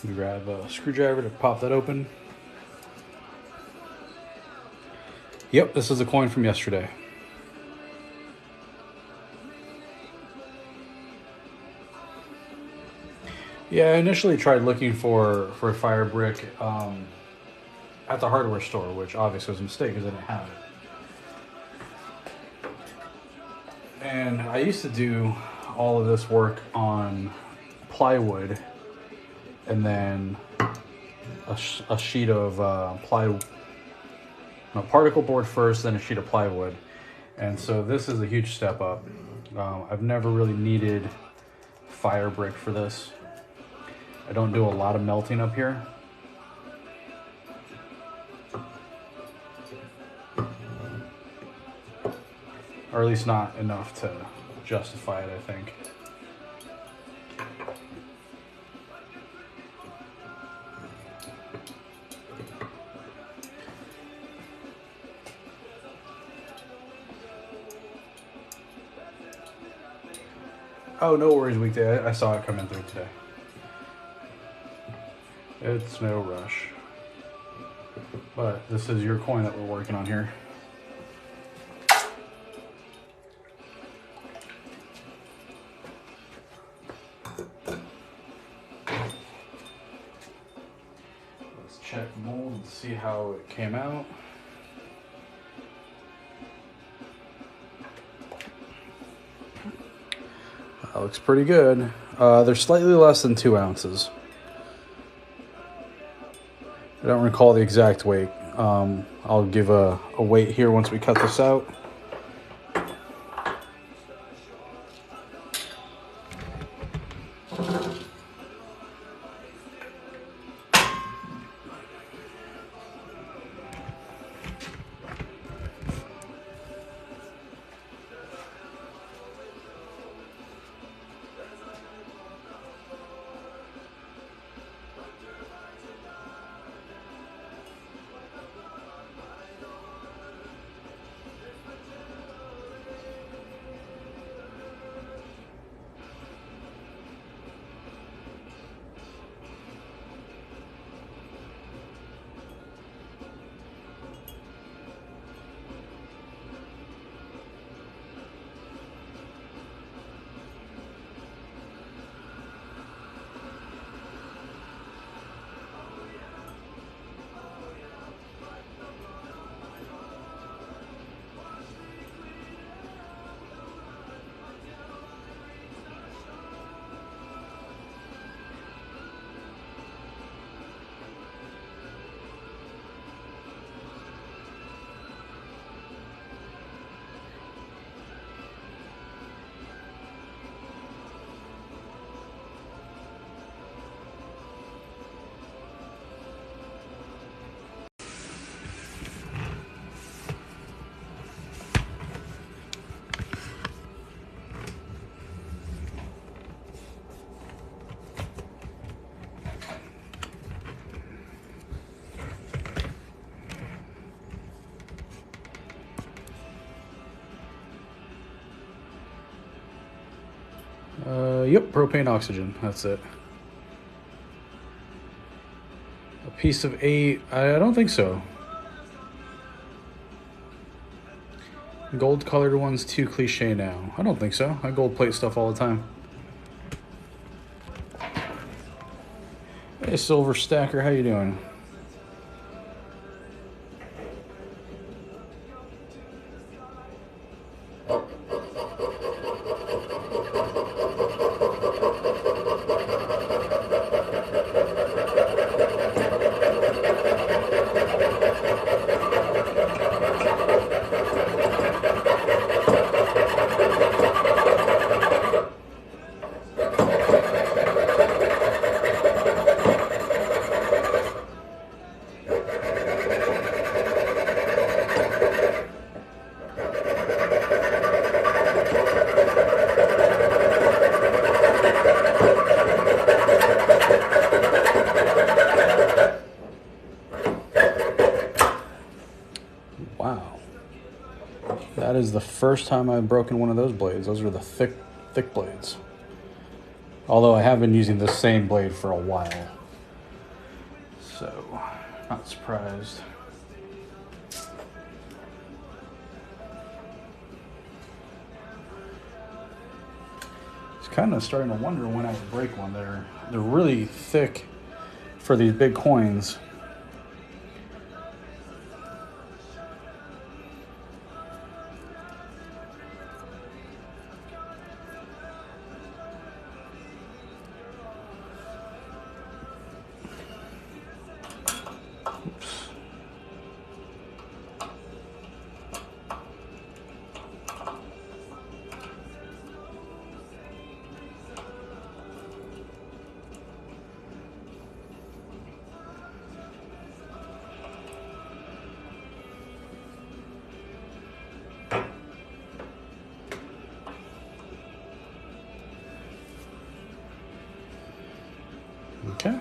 We grab a screwdriver to pop that open. Yep, this is a coin from yesterday. Yeah, I initially tried looking for a fire brick at the hardware store, which obviously was a mistake because I didn't have it. And I used to do all of this work on plywood and then a sheet of particle board first, then a sheet of plywood. And so this is a huge step up. I've never really needed fire brick for this. I don't do a lot of melting up here. Or at least not enough to justify it, I think. Oh, no worries, weekday. I saw it come in through today. It's no rush. But this is your coin that we're working on here. Let's check mold and see how it came out. That looks pretty good. They're slightly less than 2 ounces. I don't recall the exact weight. I'll give a weight here once we cut this out. Yep, propane oxygen, that's it. A piece of 8, I don't think so. Gold colored one's too cliche now. I don't think so. I gold plate stuff all the time. Hey, Silver Stacker, how you doing? Wow. That is the first time I've broken one of those blades. Those are the thick blades. Although I have been using the same blade for a while. So, not surprised. It's kind of starting to wonder when I would break one. They're really thick for these big coins. Okay.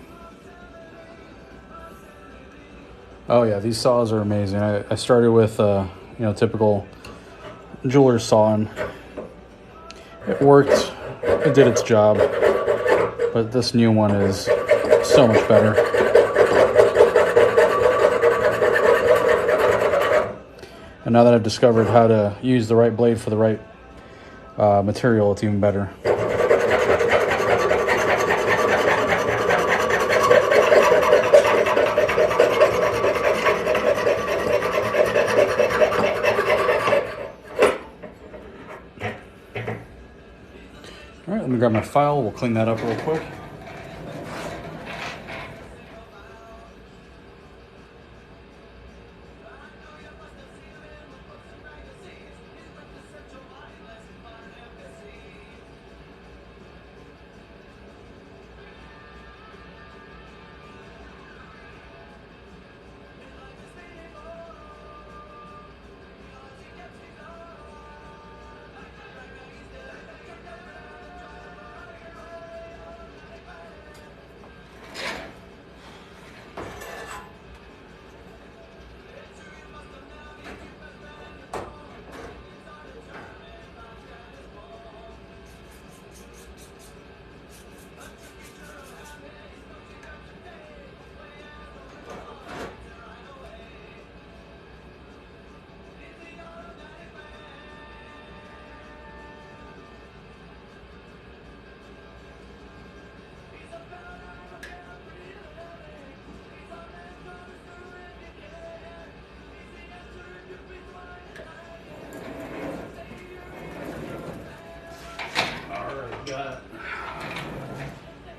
Oh yeah, these saws are amazing. I started with typical jeweler's saw, and it worked. It did its job, but this new one is so much better. And now that I've discovered how to use the right blade for the right material, it's even better. All right, let me grab my file. We'll clean that up real quick.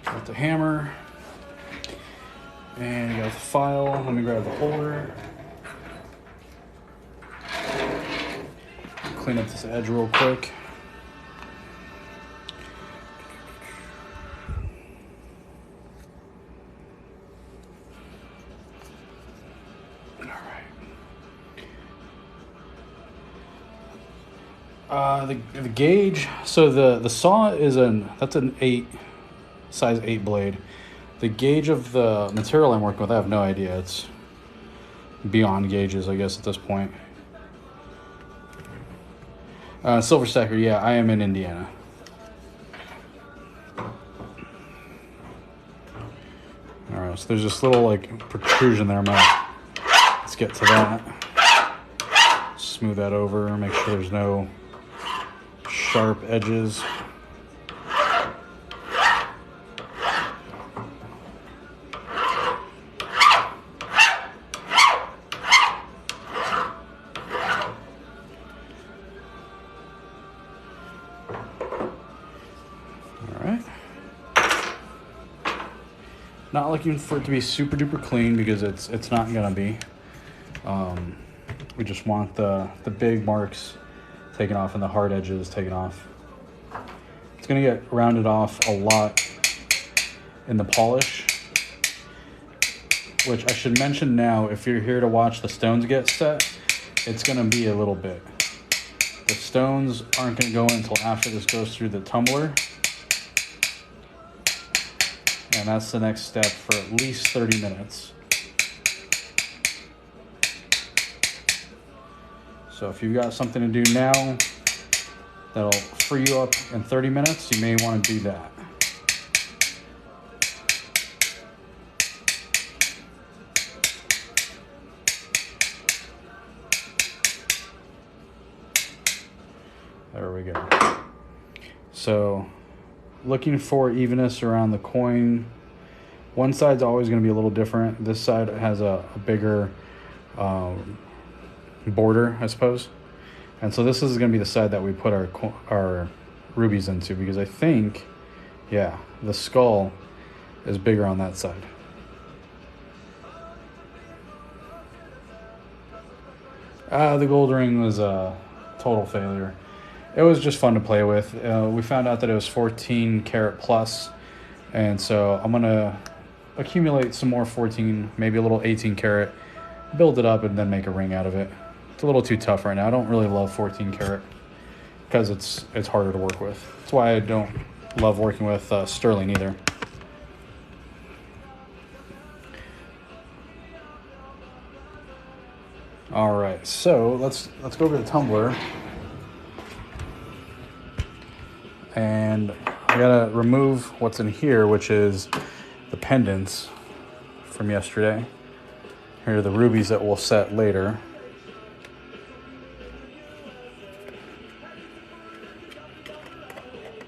Got the hammer, and you got the file. Let me grab the holder. Clean up this edge real quick. All right. The gauge. So the saw is that's an 8. Size 8 blade. The gauge of the material I'm working with, I have no idea. It's beyond gauges, I guess, at this point. Silver Stacker, yeah, I am in Indiana. All right, so there's this little like protrusion there. Let's get to that. Smooth that over, make sure there's no sharp edges. Not looking for it to be super duper clean because it's not gonna be. We just want the big marks taken off and the hard edges taken off. It's gonna get rounded off a lot in the polish, which I should mention now, if you're here to watch the stones get set, it's gonna be a little bit. The stones aren't gonna go in until after this goes through the tumbler. And that's the next step for at least 30 minutes. So if you've got something to do now that'll free you up in 30 minutes, you may want to do that. There we go. So looking for evenness around the coin. One side's always going to be a little different. This side has a bigger border, I suppose. And so this is going to be the side that we put our rubies into, because I think, yeah, the skull is bigger on that side. The gold ring was a total failure. It was just fun to play with. We found out that it was 14 karat plus, and so I'm gonna accumulate some more 14, maybe a little 18 karat, build it up, and then make a ring out of it. It's a little too tough right now. I don't really love 14 karat because it's harder to work with. That's why I don't love working with sterling either. All right, so let's go over to the tumbler, and I gotta remove what's in here, which is the pendants from yesterday. Here are the rubies that we'll set later.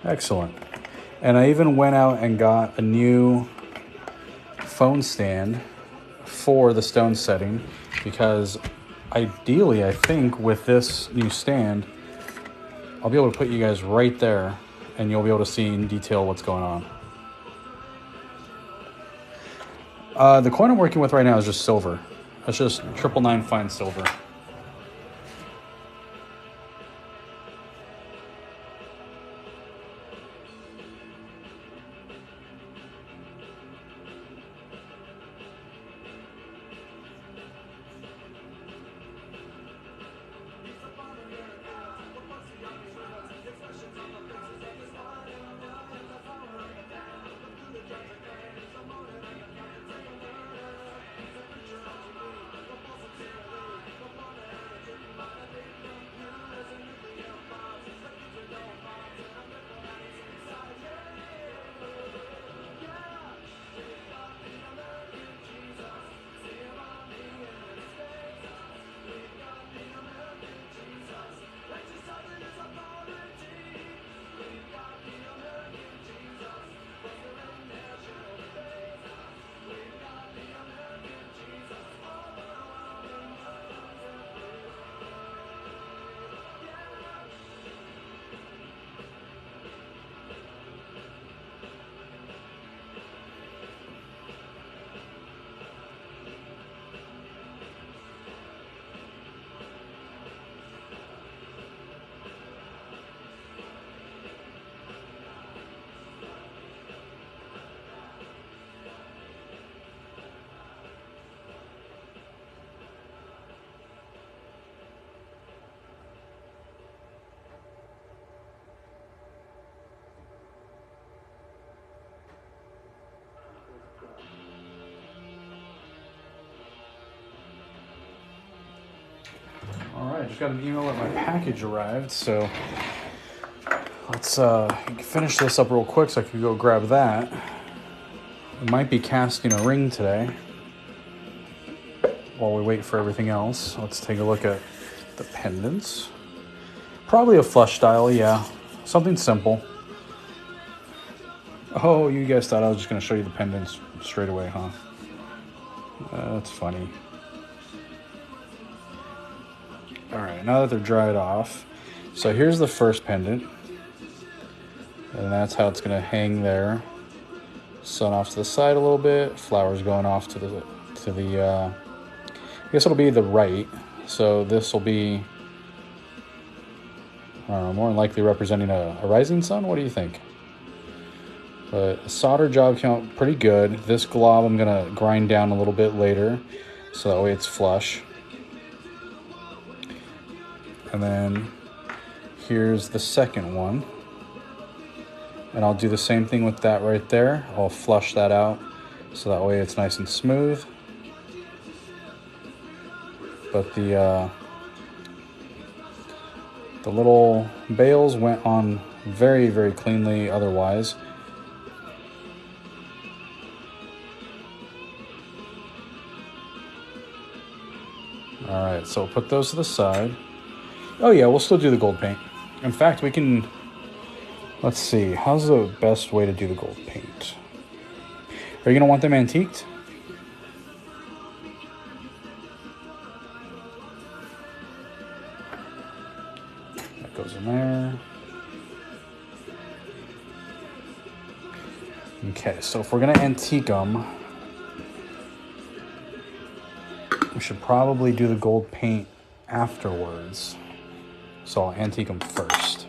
Excellent. And I even went out and got a new phone stand for the stone setting, because ideally, I think with this new stand, I'll be able to put you guys right there and you'll be able to see in detail what's going on. The coin I'm working with right now is just silver. It's just 999 fine silver. All right, just got an email that my package arrived, so let's finish this up real quick so I can go grab that. I might be casting a ring today while we wait for everything else. Let's take a look at the pendants. Probably a flush style, yeah. Something simple. Oh, you guys thought I was just going to show you the pendants straight away, huh? That's funny. All right, now that they're dried off, so here's the first pendant, and that's how it's gonna hang there. Sun off to the side a little bit, flowers going off to the I guess it'll be the right. So this will be, I don't know, more than likely representing a rising sun. What do you think? But a solder job count pretty good. This glob I'm gonna grind down a little bit later, so that way it's flush. And then here's the second one. And I'll do the same thing with that right there. I'll flush that out so that way it's nice and smooth. But the little bales went on very, very cleanly otherwise. All right, so we'll put those to the side. Oh yeah, we'll still do the gold paint. In fact, we can, let's see, how's the best way to do the gold paint? Are you going to want them antiqued? That goes in there. Okay, so if we're going to antique them, we should probably do the gold paint afterwards. So I'll antique them first,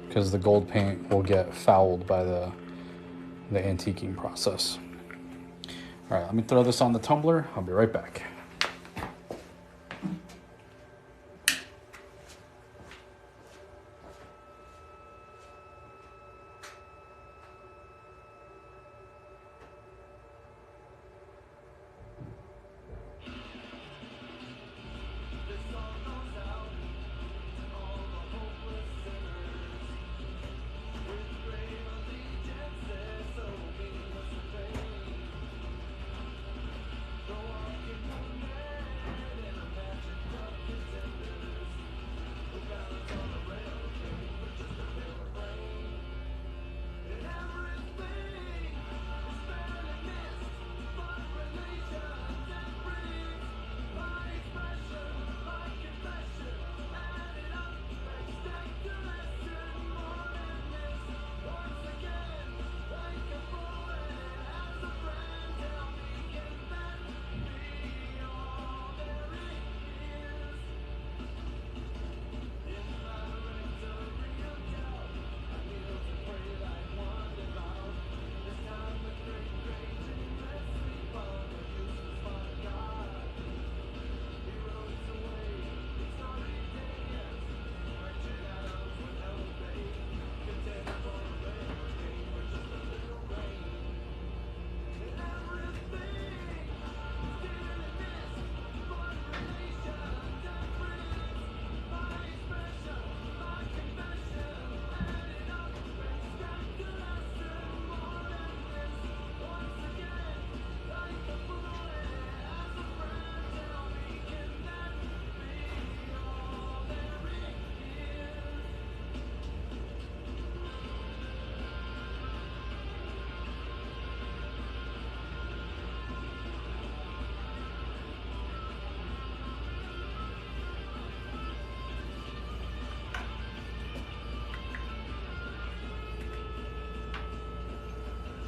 because the gold paint will get fouled by the antiquing process. All right, let me throw this on the tumbler. I'll be right back.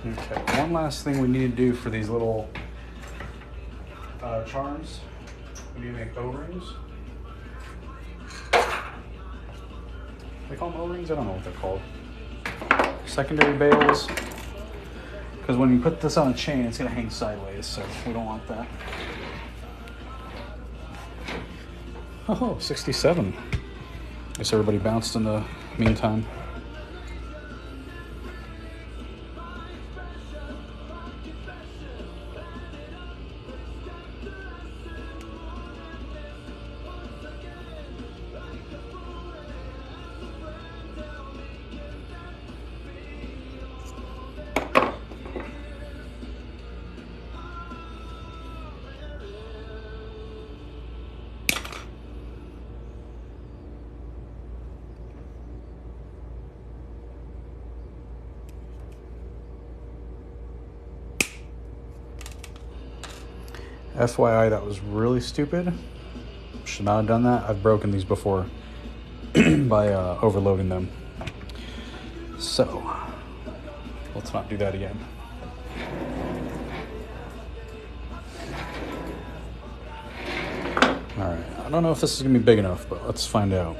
Okay, one last thing we need to do for these little charms. We need to make O-rings. They call them O-rings? I don't know what they're called. Secondary bails. Because when you put this on a chain, it's going to hang sideways, so we don't want that. Oh, 67. Guess everybody bounced in the meantime. FYI, that was really stupid. Should not have done that. I've broken these before by overloading them. So, let's not do that again. Alright, I don't know if this is going to be big enough, but let's find out.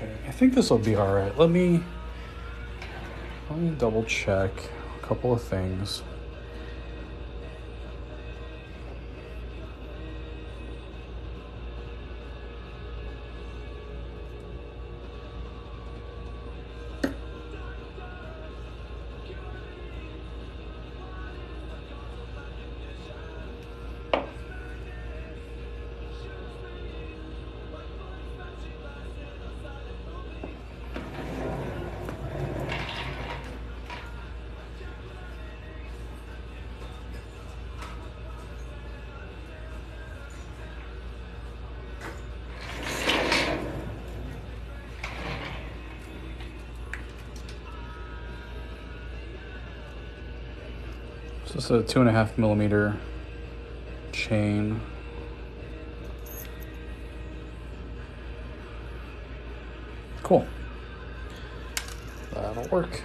Okay, I think this will be all right. Let me double check a couple of things. So this is a 2.5 millimeter chain. Cool. That'll work.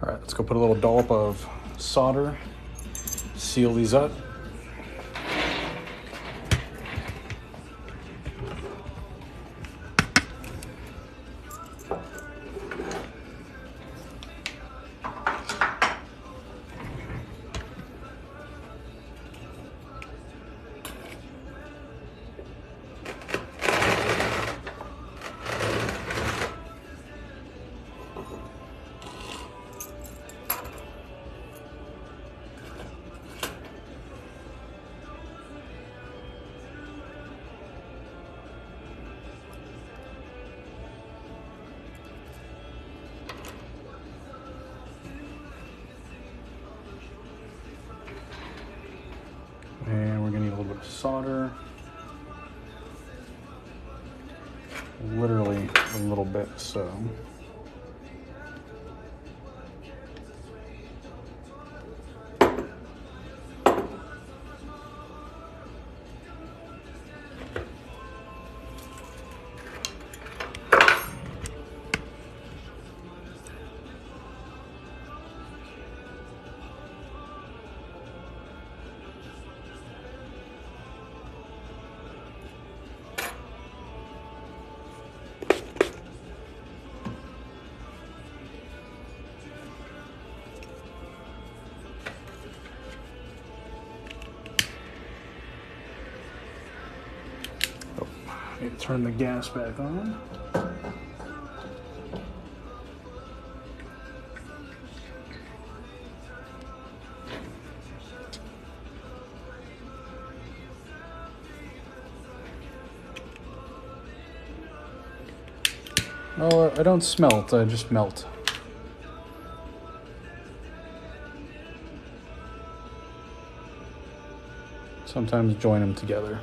All right, let's go put a little dollop of solder, seal these up. And we're gonna need a little bit of solder. Literally a little bit, so. Need to turn the gas back on. Oh, I don't smelt, I just melt. Sometimes join them together.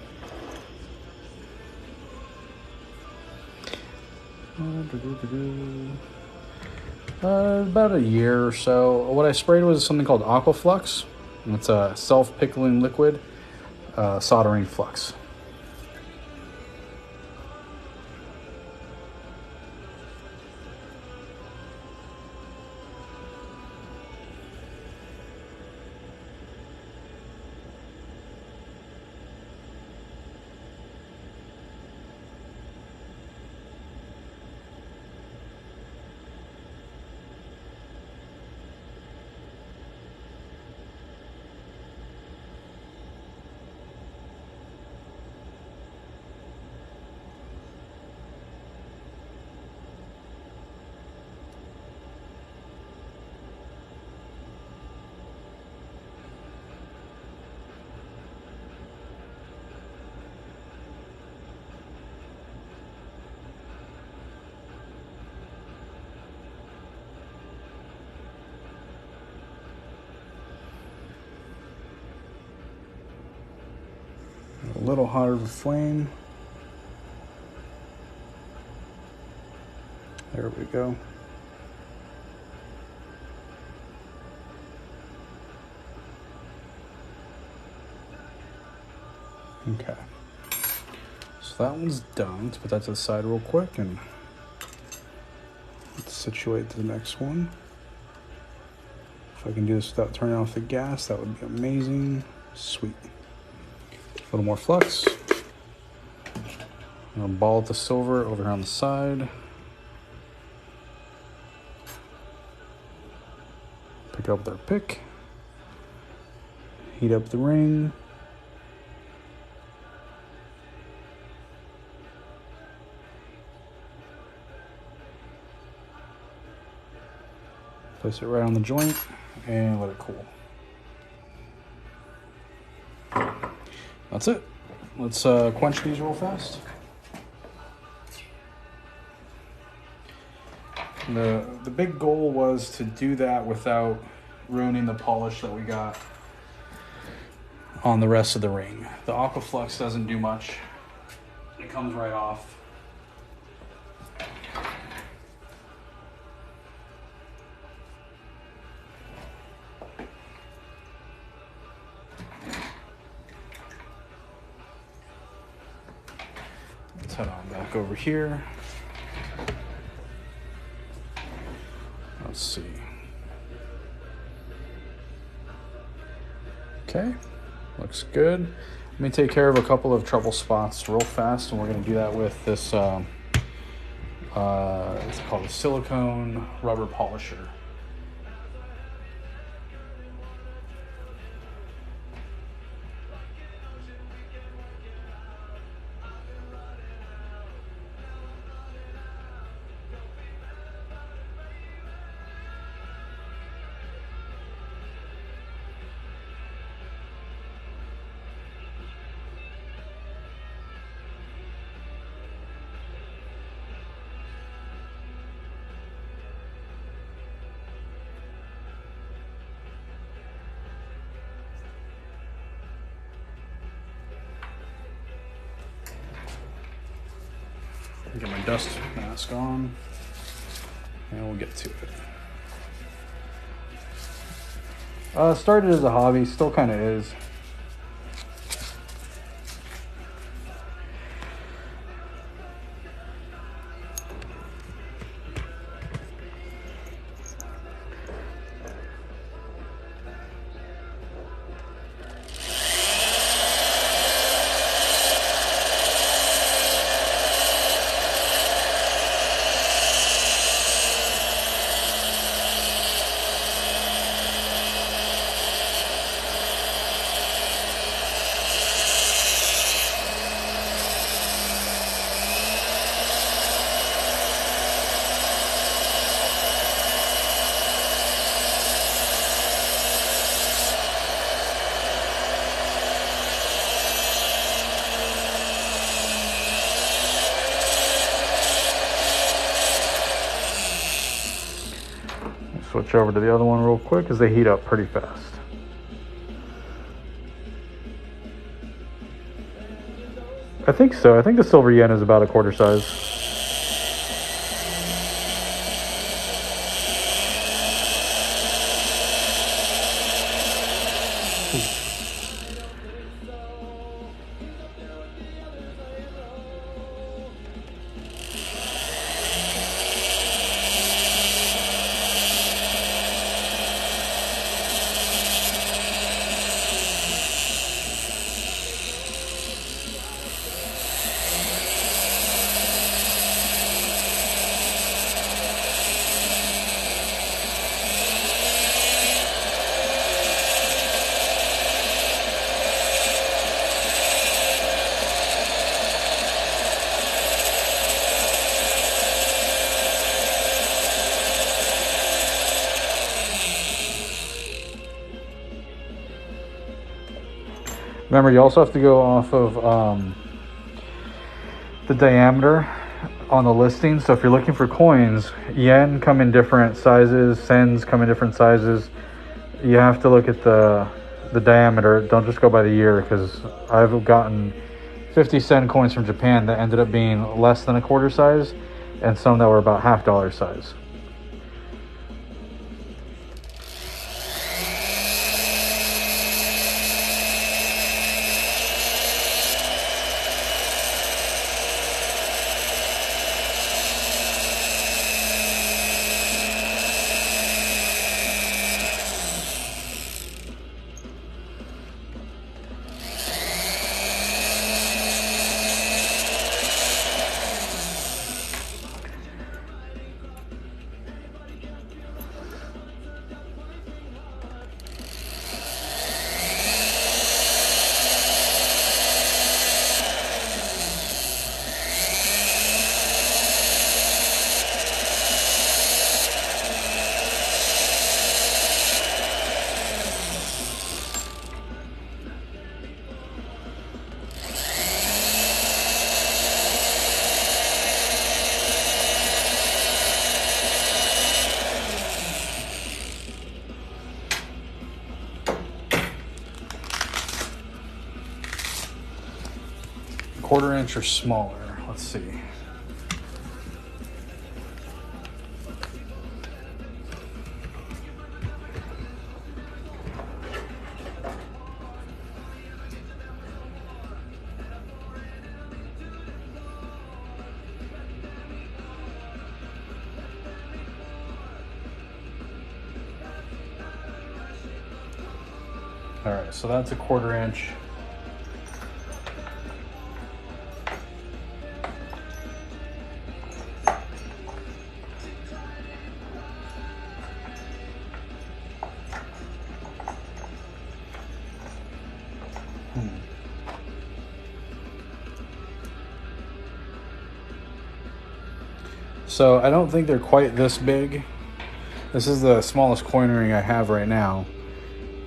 About a year or so. What I sprayed was something called Aquaflux. It's a self-pickling liquid soldering flux. little hotter of a flame. There we go. Okay. So that one's done. Let's put that to the side real quick and let's situate the next one. If I can do this without turning off the gas, that would be amazing. Sweet. A little more flux. I'm gonna ball the silver over here on the side. Pick up with our pick. Heat up the ring. Place it right on the joint and let it cool. That's it. Let's quench these real fast. The big goal was to do that without ruining the polish that we got on the rest of the ring. The Aquaflux doesn't do much. It comes right off. Let's head on back over here. Let's see. Okay, looks good. Let me take care of a couple of trouble spots real fast, and we're going to do that with this, it's called a silicone rubber polisher. Get my dust mask on, and we'll get to it. Started as a hobby, still kind of is. Switch over to the other one real quick because they heat up pretty fast. I think so. I think the silver yen is about a quarter size. Remember, you also have to go off of the diameter on the listing. So if you're looking for coins, yen come in different sizes, cents come in different sizes. You have to look at the diameter. Don't just go by the year, because I've gotten 50-cent coins from Japan that ended up being less than a quarter size, and some that were about $half size. Quarter inch or smaller. Let's see. All right, so that's a quarter inch. So I don't think they're quite this big. This is the smallest coin ring I have right now.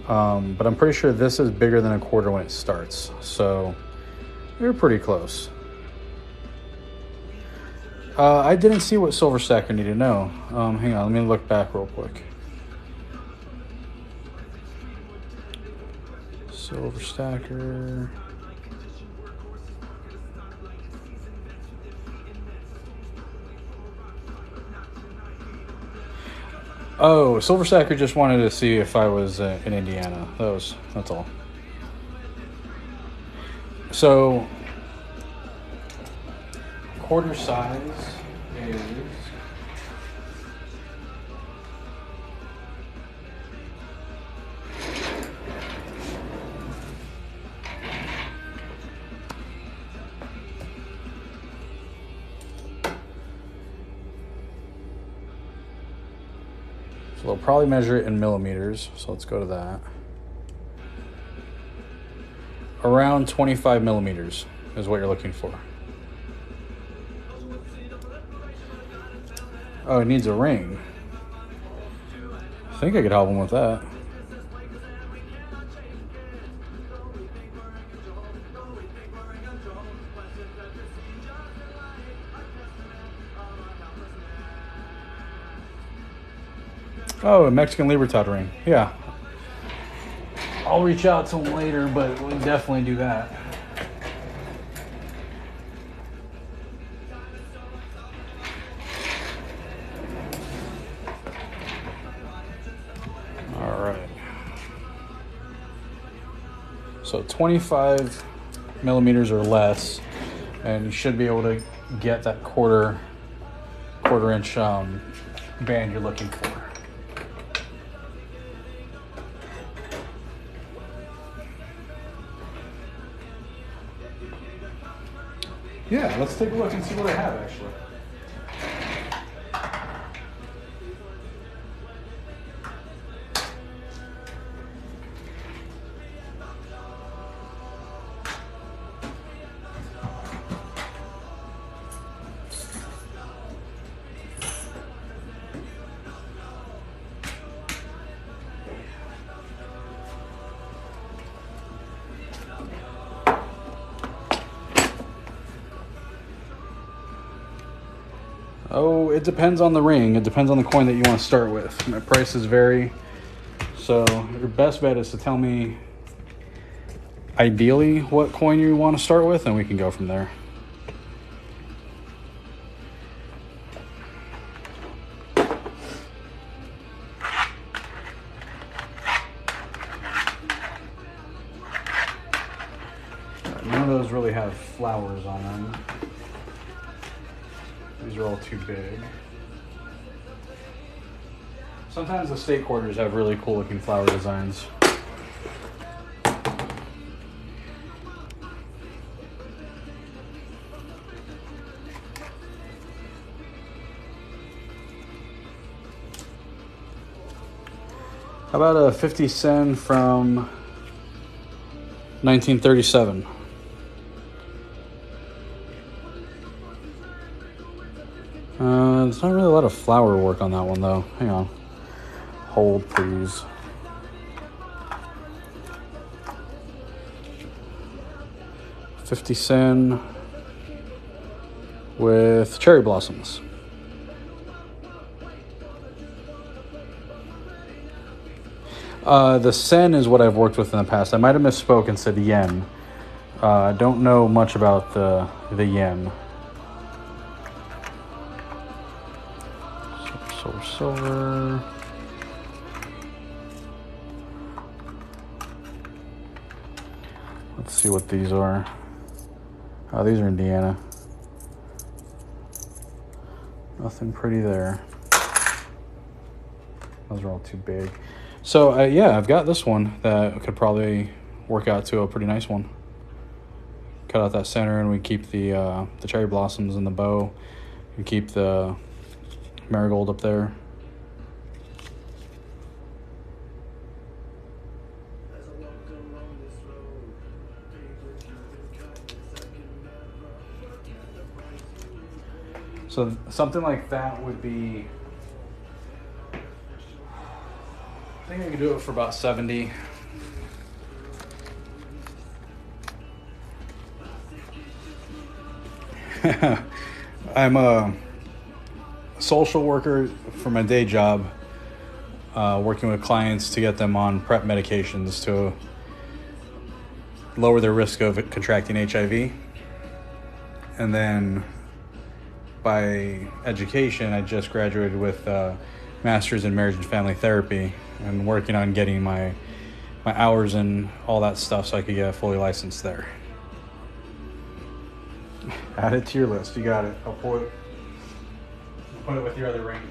But I'm pretty sure this is bigger than a quarter when it starts. So they're pretty close. I didn't see what silver stacker needed. No. Hang on, let me look back real quick. Silver stacker. Oh, Silver Stacker just wanted to see if I was in Indiana. That's all. So, quarter size is so they'll probably measure it in millimeters. So let's go to that. Around 25 millimeters is what you're looking for. Oh, it needs a ring. I think I could help him with that. Oh, a Mexican Libertad ring. Yeah. I'll reach out to him later, but we'll definitely do that. All right. So 25 millimeters or less, and you should be able to get that quarter inch band you're looking for. Yeah, let's take a look and see what I have actually. Oh, it depends on the ring. It depends on the coin that you want to start with. My prices vary. So your best bet is to tell me. ideally what coin you want to start with, and we can go from there. None of those really have flowers on them. These are all too big. Sometimes the state quarters have really cool looking flower designs. How about a 50 cent from 1937? There's not really a lot of flower work on that one though. Hang on. Hold, please. $50 with cherry blossoms. The sen is what I've worked with in the past. I might have misspoke and said yen. I don't know much about the yen. Silver. Let's see what these are. Oh, these are Indiana. Nothing pretty there. Those are all too big. So yeah, I've got this one that could probably work out to a pretty nice one. Cut out that center, and we keep the cherry blossoms in the bow, and keep the marigold up there. So something like that would be, I think I could do it for about 70. I'm a social worker for my day job, working with clients to get them on PrEP medications to lower their risk of contracting HIV. And then by education, I just graduated with master's in marriage and family therapy, and working on getting my hours and all that stuff so I could get fully licensed there. Add it to your list. You got it. I'll put it with your other ring.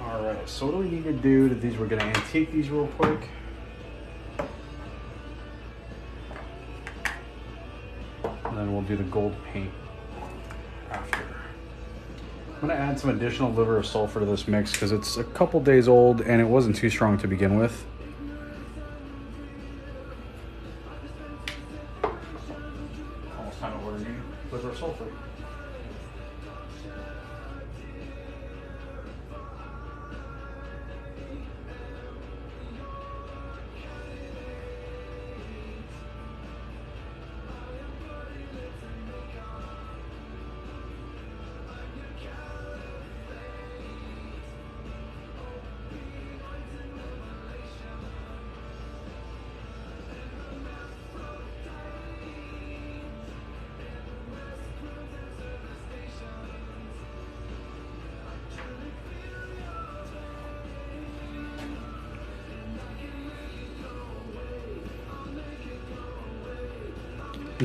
Alright, so what do we need to do to these? We're going to antique these real quick. And then we'll do the gold paint after. I'm going to add some additional liver of sulfur to this mix because it's a couple days old and it wasn't too strong to begin with. Almost time to order new liver of sulfur.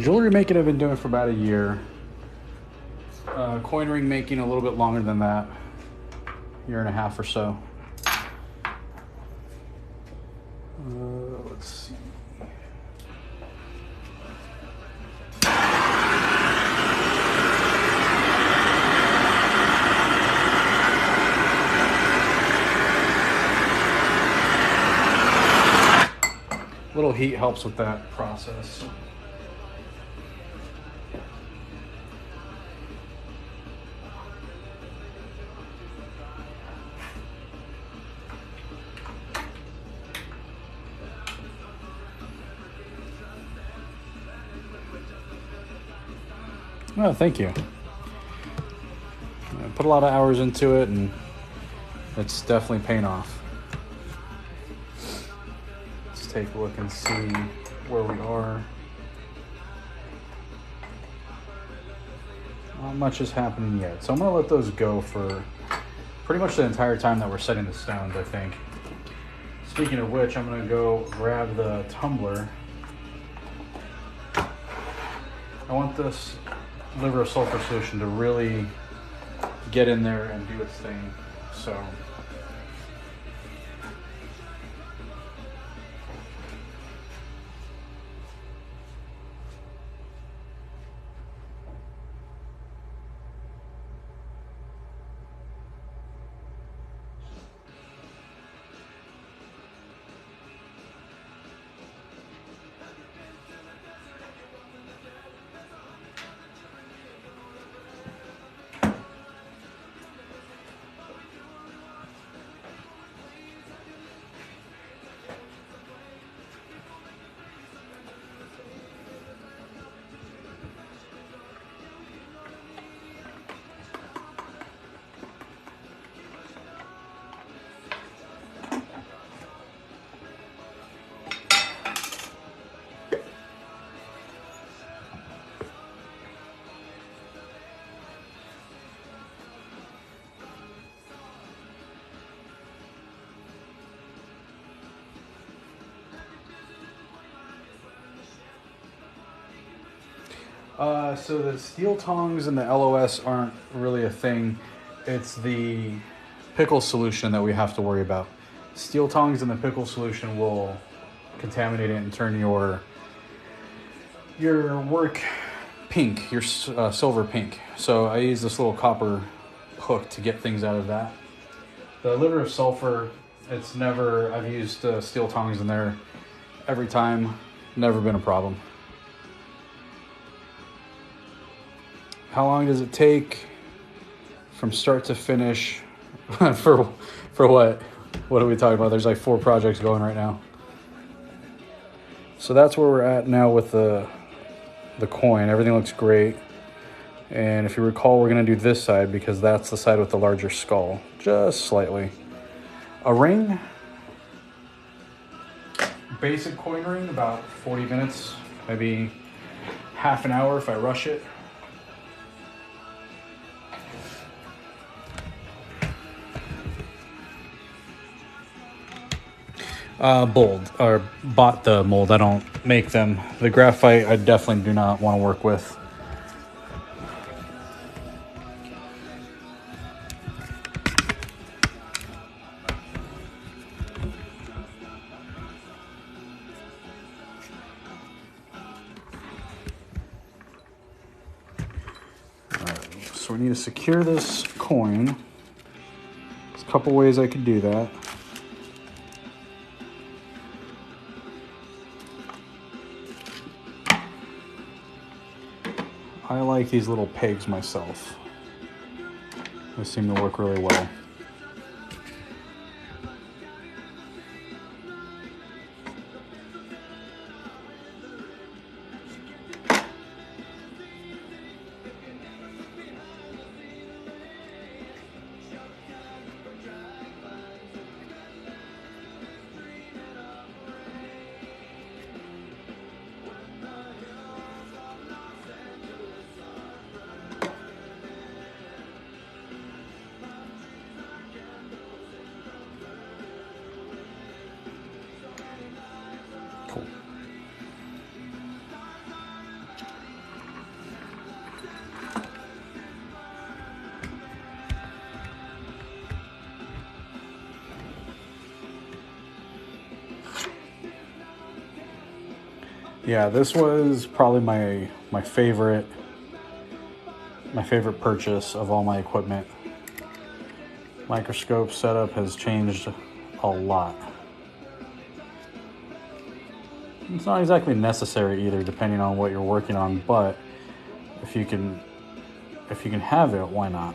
Jewelry making I've been doing for about a year. Coin ring making a little bit longer than that, year and a half or so. Let's see. Little heat helps with that process. Oh, thank you. I put a lot of hours into it, and it's definitely paying off. Let's take a look and see where we are. Not much is happening yet, so I'm going to let those go for pretty much the entire time that we're setting the stones, I think. Speaking of which, I'm going to go grab the tumbler. I want this liver of sulfur solution to really get in there and do its thing. So so the steel tongs and the LOS aren't really a thing. It's the pickle solution that we have to worry about. Steel tongs and the pickle solution will contaminate it and turn your work pink, your silver pink. So I use this little copper hook to get things out of that. The liver of sulfur, I've used steel tongs in there every time, never been a problem. How long does it take from start to finish for what? What are we talking about? There's like 4 projects going right now. So that's where we're at now with the coin. Everything looks great. And if you recall, we're going to do this side because that's the side with the larger skull, just slightly. A ring, basic coin ring, about 40 minutes, maybe half an hour if I rush it. Bought the mold. I don't make them. The graphite I definitely do not want to work with. So we need to secure this coin. There's a couple ways I could do that. I like these little pegs myself. They seem to work really well. Cool. Yeah, this was probably my favorite purchase of all my equipment. Microscope setup has changed a lot. It's not exactly necessary either, depending on what you're working on, but if you can have it, why not?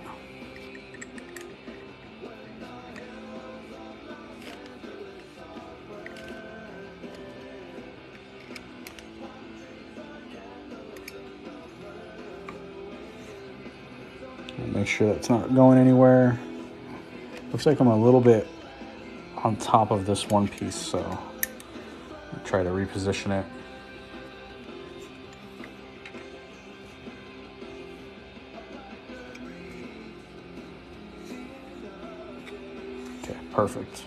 Make sure that's not going anywhere. Looks like I'm a little bit on top of this one piece, so I'll try to reposition it. Okay, perfect.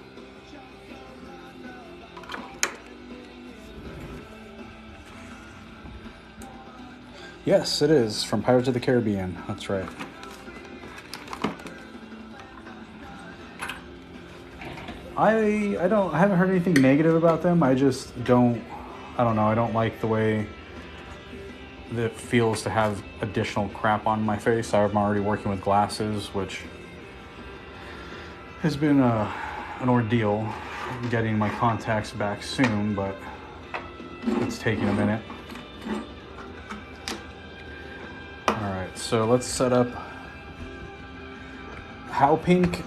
Yes, it is from Pirates of the Caribbean. That's right. I haven't heard anything negative about them. I just don't, I don't know. I don't like the way that it feels to have additional crap on my face. I'm already working with glasses, which has been an ordeal. I'm getting my contacts back soon, but it's taking a minute. All right, so let's set up how pink,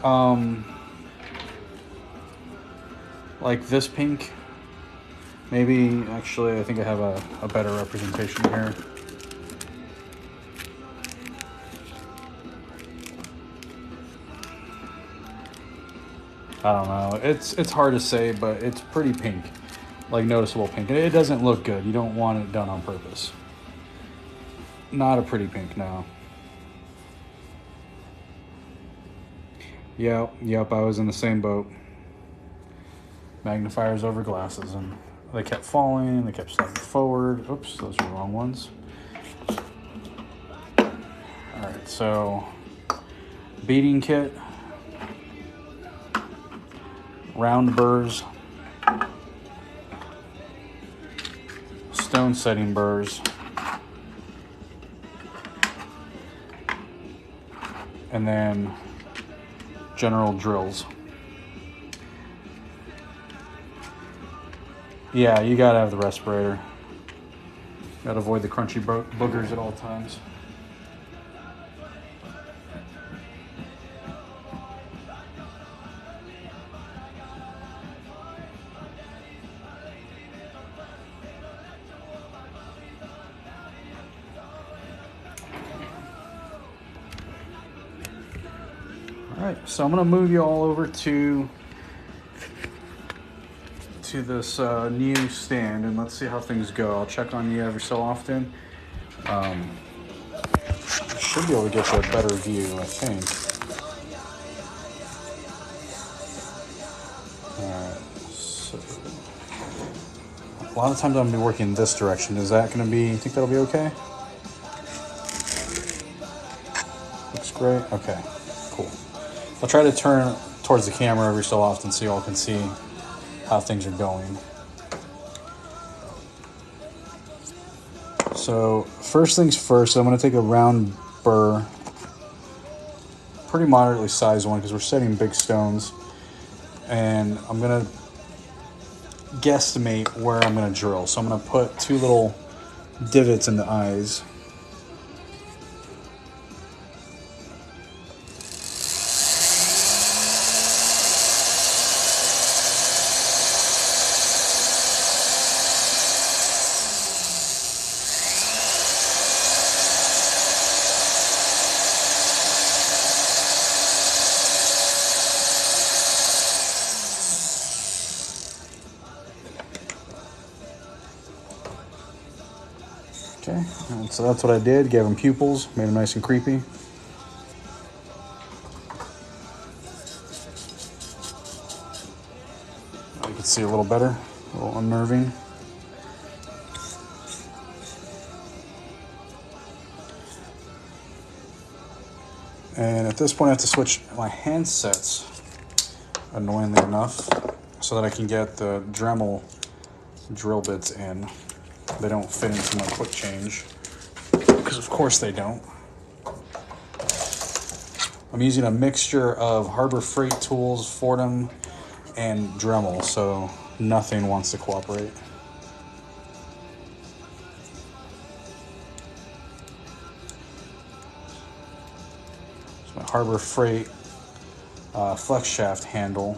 like this pink. Maybe, actually, I think I have a better representation here. I don't know. It's hard to say, but it's pretty pink, like noticeable pink. And it doesn't look good. You don't want it done on purpose. Not a pretty pink, no. Yep, I was in the same boat. Magnifiers over glasses, and they kept falling, they kept sliding forward. Oops, those are the wrong ones. All right, so beading kit, round burrs, stone setting burrs, and then general drills. Yeah, you gotta have the respirator. Gotta avoid the crunchy boogers at all times. All right, so I'm gonna move you all over to this new stand, and let's see how things go. I'll check on you every so often. I should be able to get you a better view, I think. Alright, so a lot of times I'm gonna be working this direction. Is that gonna be, you think that'll be okay? Looks great. Okay, cool. I'll try to turn towards the camera every so often so you all can see how things are going. So first things first, I'm going to take a round burr, pretty moderately sized one because we're setting big stones, and I'm going to guesstimate where I'm going to drill. So I'm going to put 2 little divots in the eyes. Okay, and so that's what I did. Gave them pupils, made them nice and creepy. You can see a little better, a little unnerving. And at this point I have to switch my handsets, annoyingly enough, so that I can get the Dremel drill bits in. They don't fit into my quick change, because of course they don't. I'm using a mixture of Harbor Freight tools, Fordham, and Dremel, so nothing wants to cooperate. So my Harbor Freight flex shaft handle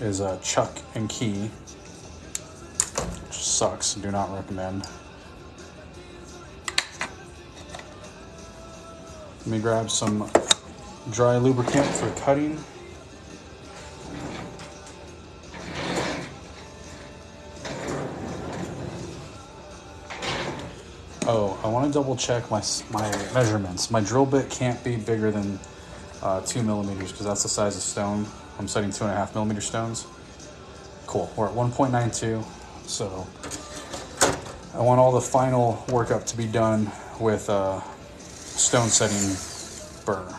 is a chuck and key. Sucks, do not recommend. Let me grab some dry lubricant for cutting. Oh, I want to double check my measurements. My drill bit can't be bigger than 2 millimeters because that's the size of stone. I'm setting 2.5 millimeter stones. Cool, we're at 1.92. So I want all the final workup to be done with stone setting burr.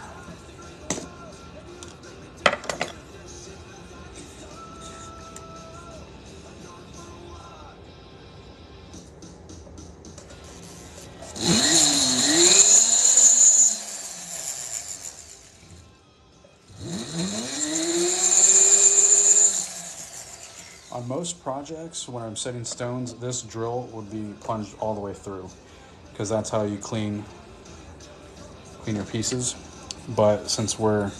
On most projects, when I'm setting stones, this drill would be plunged all the way through because that's how you clean your pieces. But since we're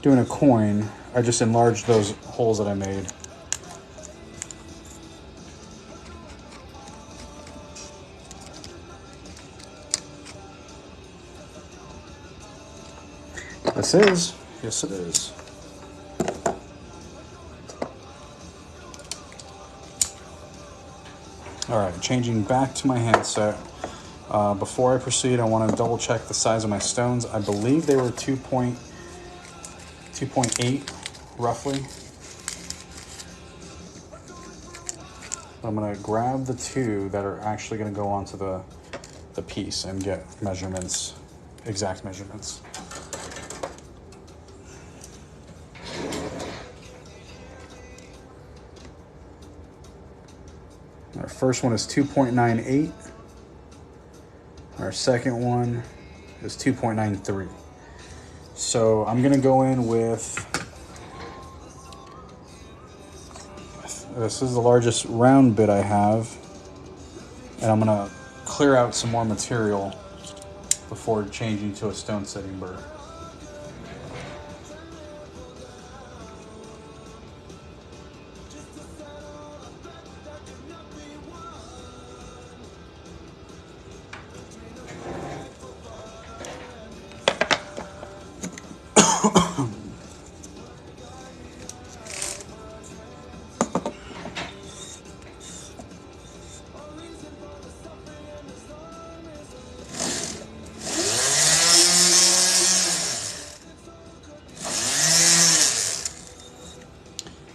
doing a coin, I just enlarged those holes that I made. Yes it is. All right, changing back to my handset. Before I proceed, I want to double check the size of my stones. I believe they were 2.8 roughly. I'm gonna grab the two that are actually gonna go onto the piece and get measurements, exact measurements. Our first one is 2.98. Our second one is 2.93. So I'm gonna go in with, this is the largest round bit I have, and I'm gonna clear out some more material before changing to a stone setting burr.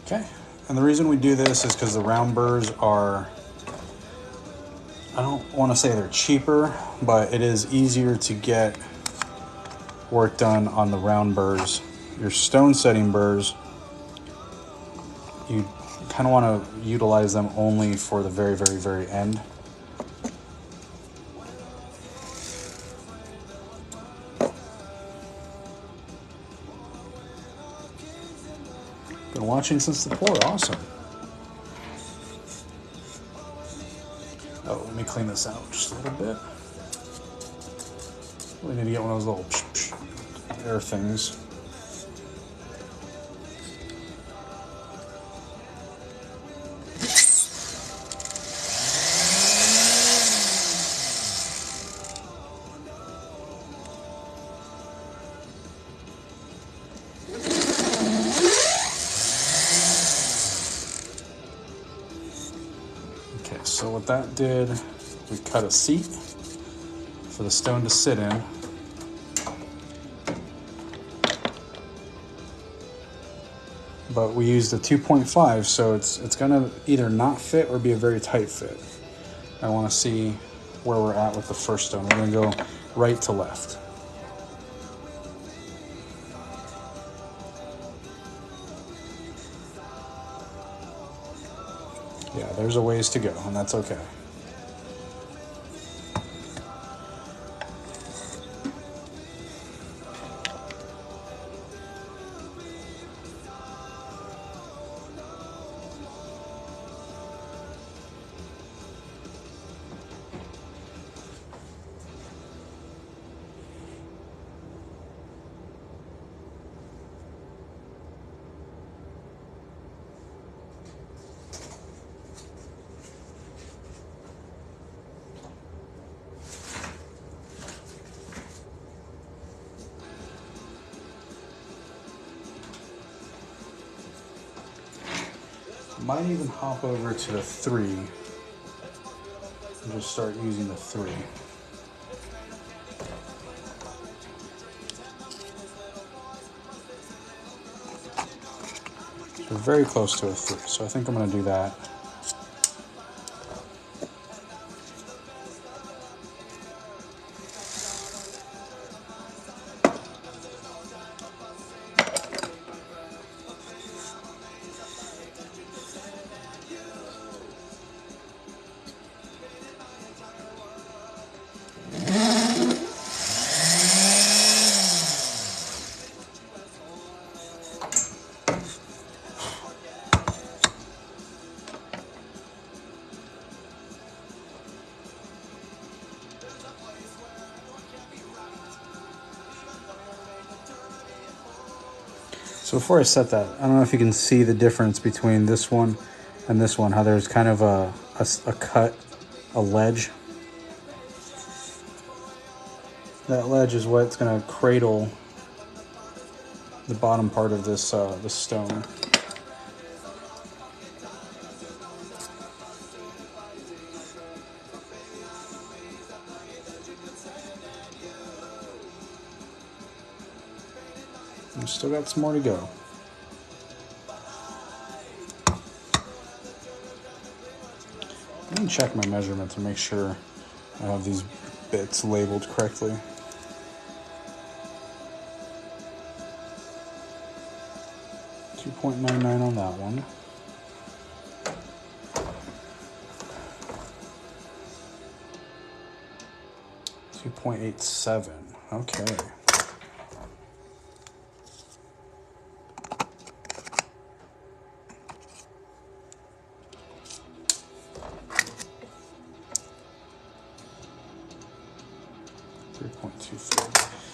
Okay, and the reason we do this is because the round burrs are, I don't want to say they're cheaper, but it is easier to get work done on the round burrs. Your stone setting burrs, you kind of want to utilize them only for the very, very, very end. Been watching since the pour, awesome. Oh, let me clean this out just a little bit. We need to get one of those little air things. Okay, so what that did, we cut a seat for the stone to sit in. But we used a 2.5, so it's gonna either not fit or be a very tight fit. I wanna see where we're at with the first stone. We're gonna go right to left. Yeah, there's a ways to go, and that's okay. Might even hop over to the 3 and just start using the 3. We're very close to a 3, so I think I'm going to do that. So before I set that, I don't know if you can see the difference between this one and this one, how there's kind of a cut, a ledge. That ledge is what's going to cradle the bottom part of this, this stone. We've still got some more to go. Let me check my measurements and make sure I have these bits labeled correctly. .99 on that one. .87. Okay.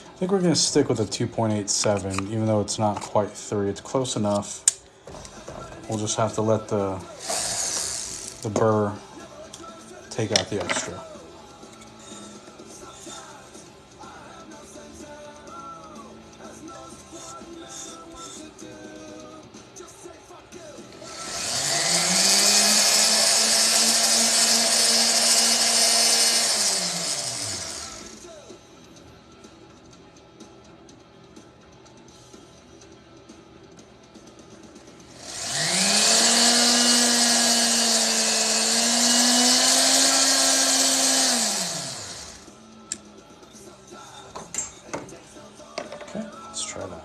I think we're going to stick with a 2.87, even though it's not quite 3. It's close enough. We'll just have to let the burr take out the extra. Let's try that.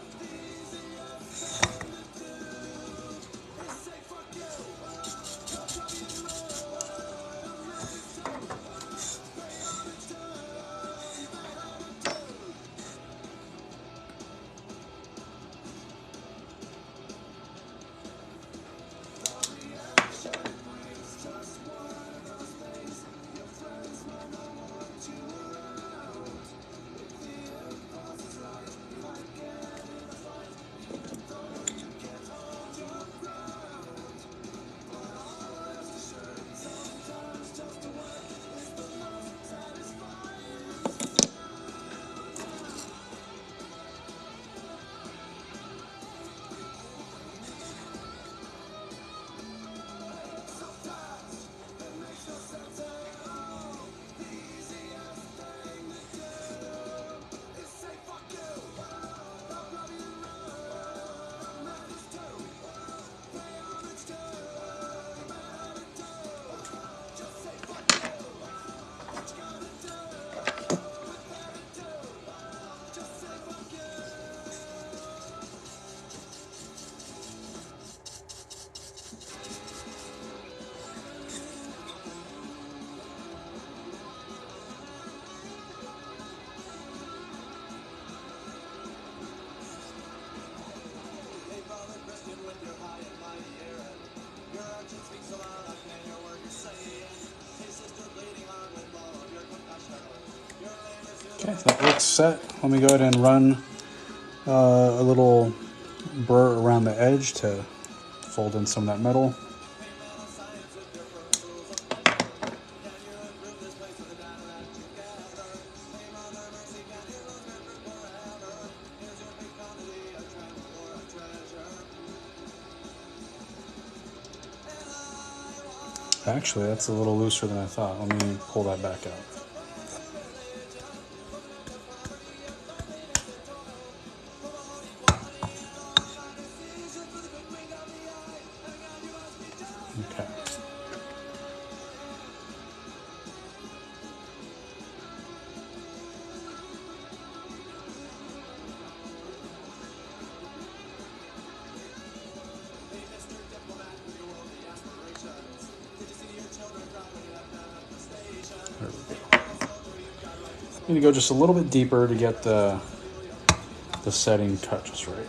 Okay, that looks set. Let me go ahead and run a little burr around the edge to fold in some of that metal. Actually, that's a little looser than I thought. Let me pull that back out. Okay. There we go. Need to go just a little bit deeper to get the setting cut just right.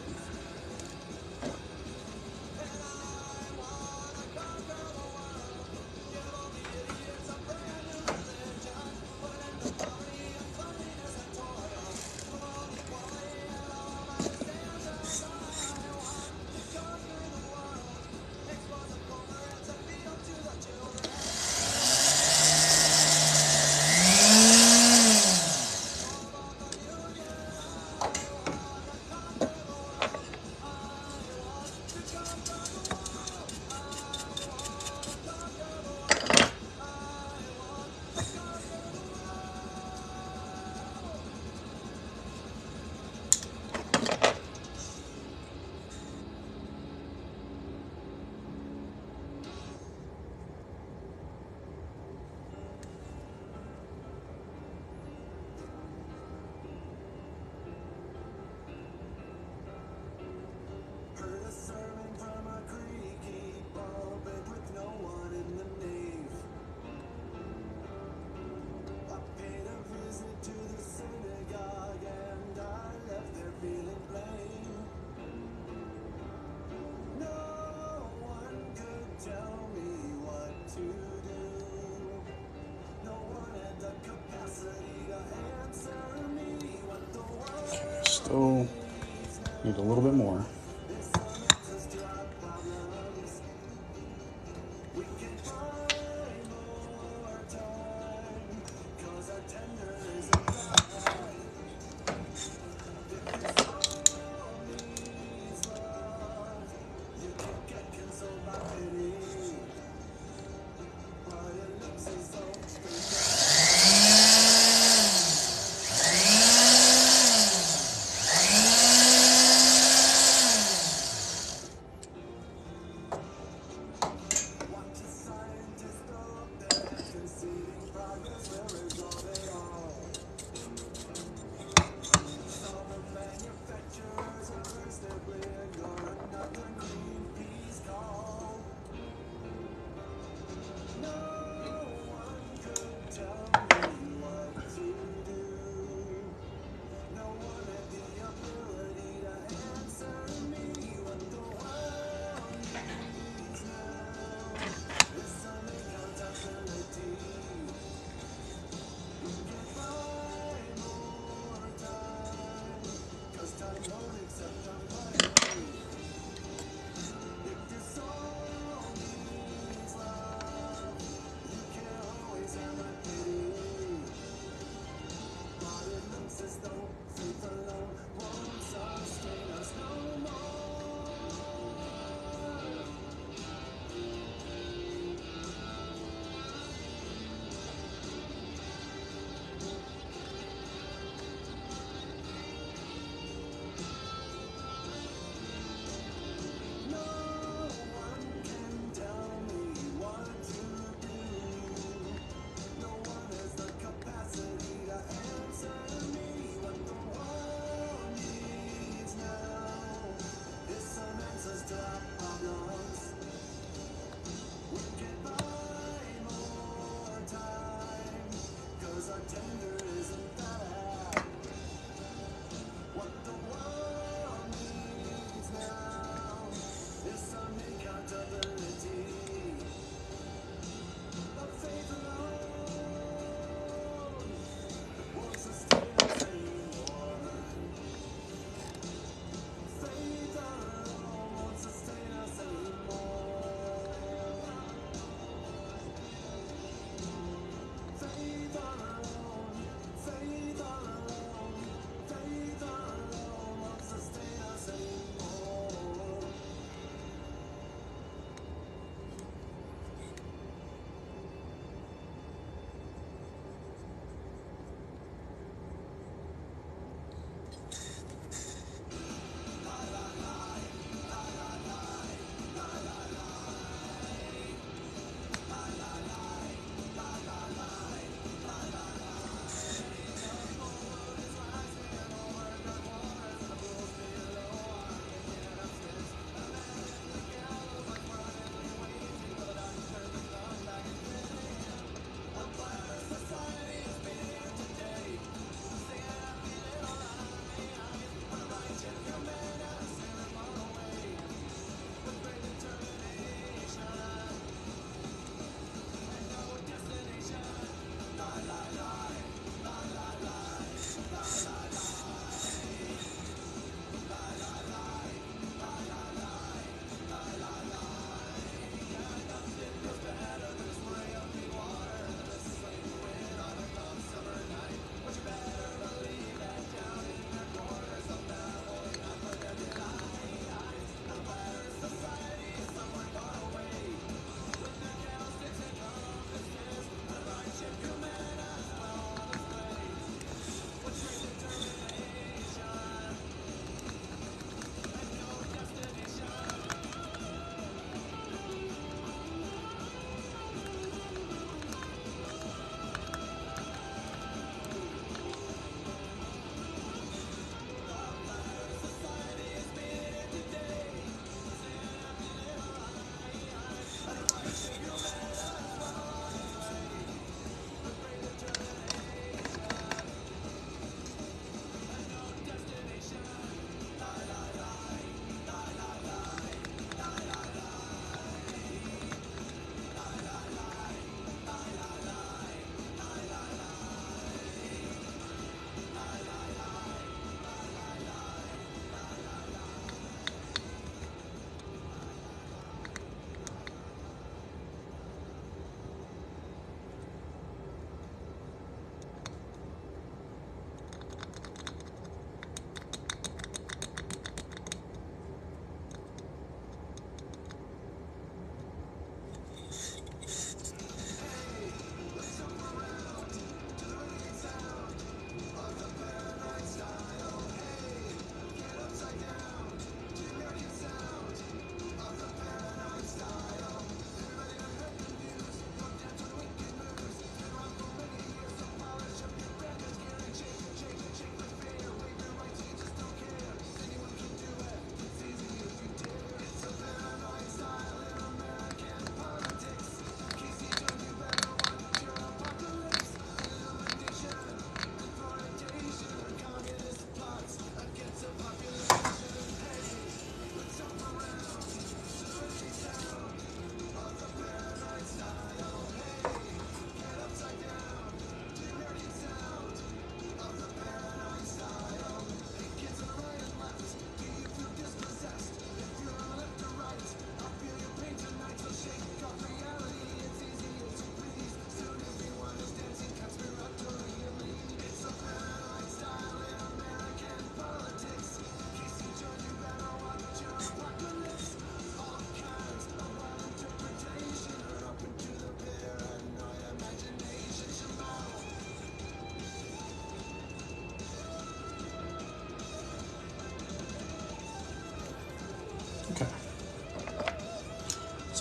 Still need a little bit more.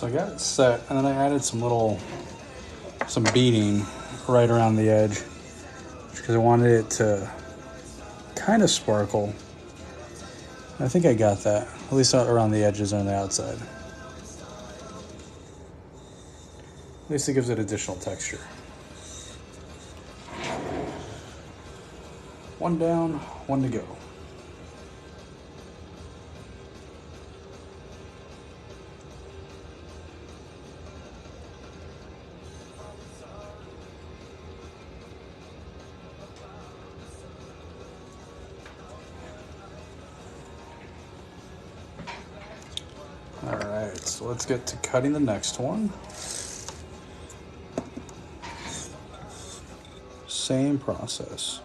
So I got it set, and then I added some beading right around the edge because I wanted it to kind of sparkle. I think I got that, at least around the edges and on the outside. At least it gives it additional texture. One down, one to go. All right, so let's get to cutting the next one. Same process.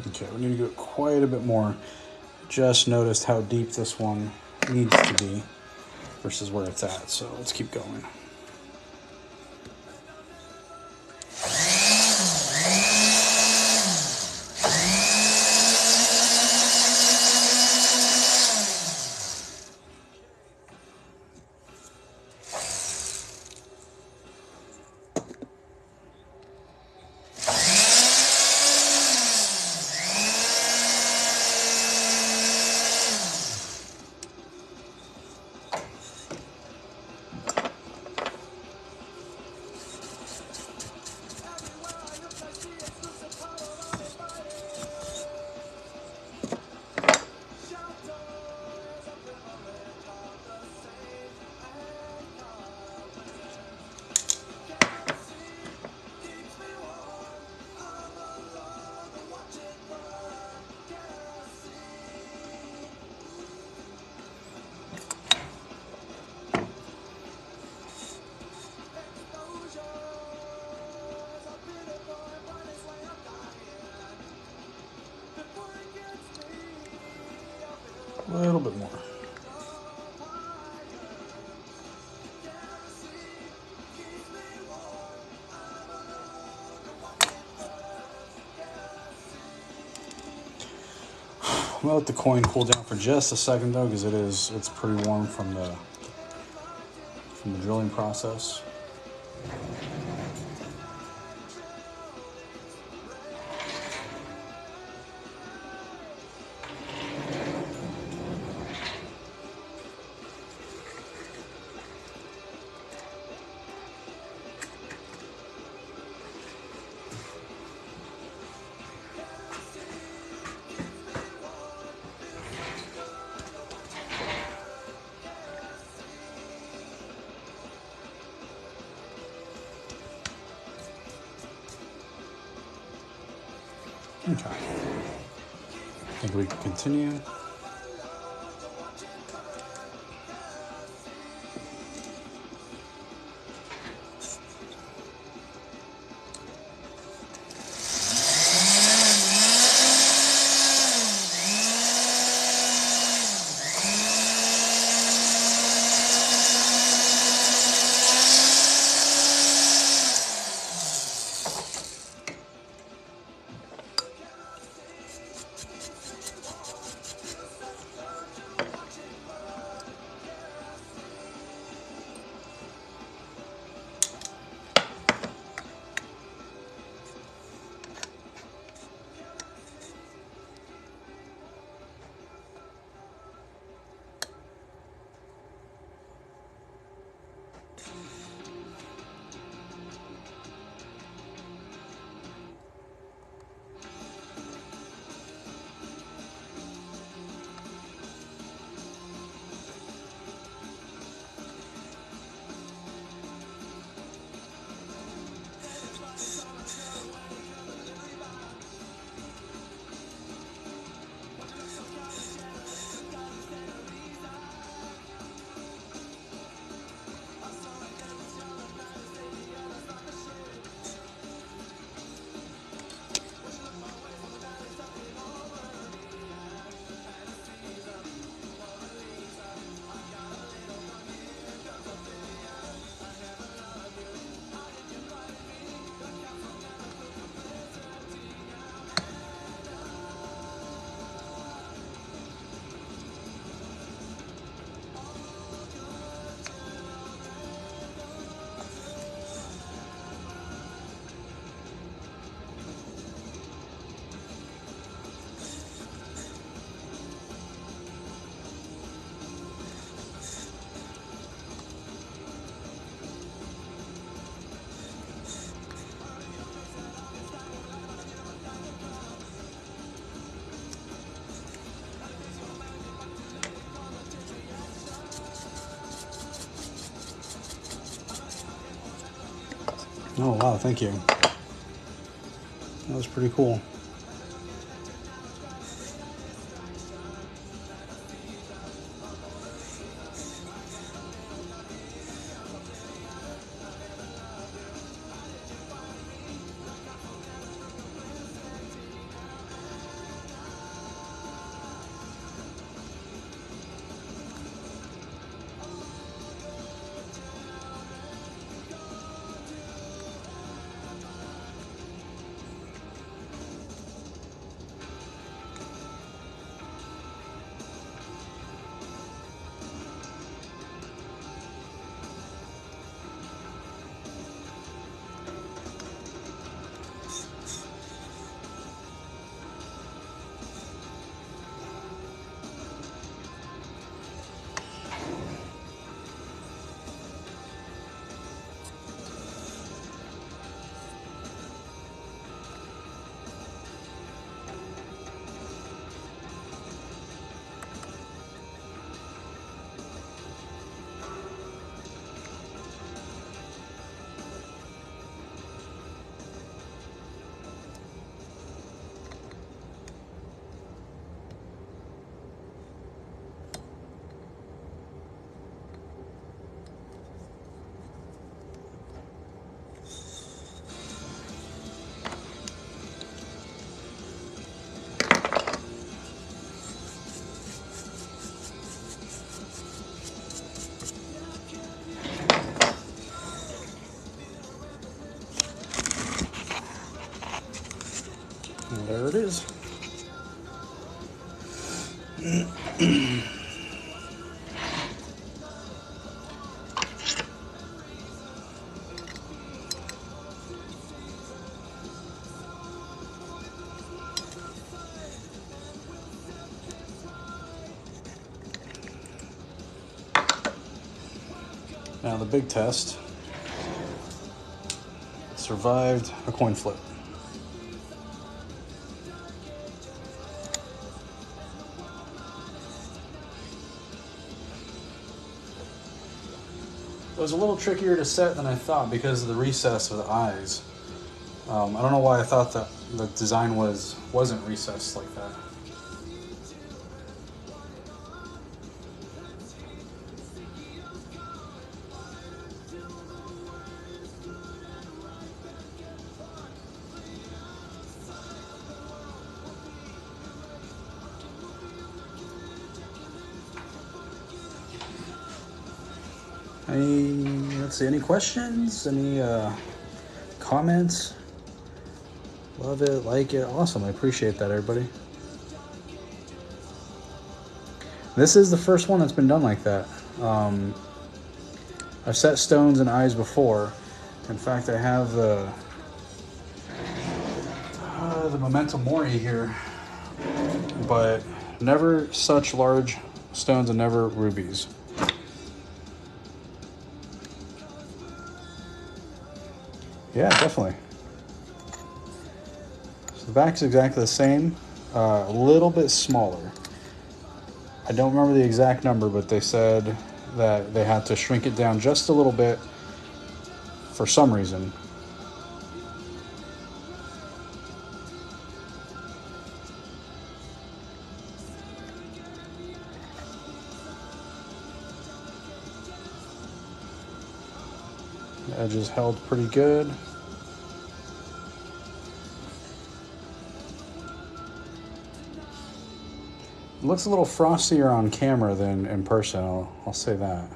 Okay, we need to go quite a bit more. Just noticed how deep this one needs to be versus where it's at, so let's keep going. A little bit more. I'm gonna let the coin cool down for just a second though, because it's pretty warm from the drilling process. Okay. I think we can continue. Oh, wow, thank you. That was pretty cool. And there it is. Now the big test. Survived a coin flip. It was a little trickier to set than I thought because of the recess of the eyes. I don't know why I thought that the design wasn't recessed like that. Let's see, any questions? Any comments? Love it, like it. Awesome, I appreciate that, everybody. This is the first one that's been done like that. I've set stones and eyes before. In fact, I have the Memento Mori here, but never such large stones and never rubies. Yeah, definitely. So the back is exactly the same, a little bit smaller. I don't remember the exact number, but they said that they had to shrink it down just a little bit for some reason. The edges held pretty good. It looks a little frostier on camera than in person, I'll say that.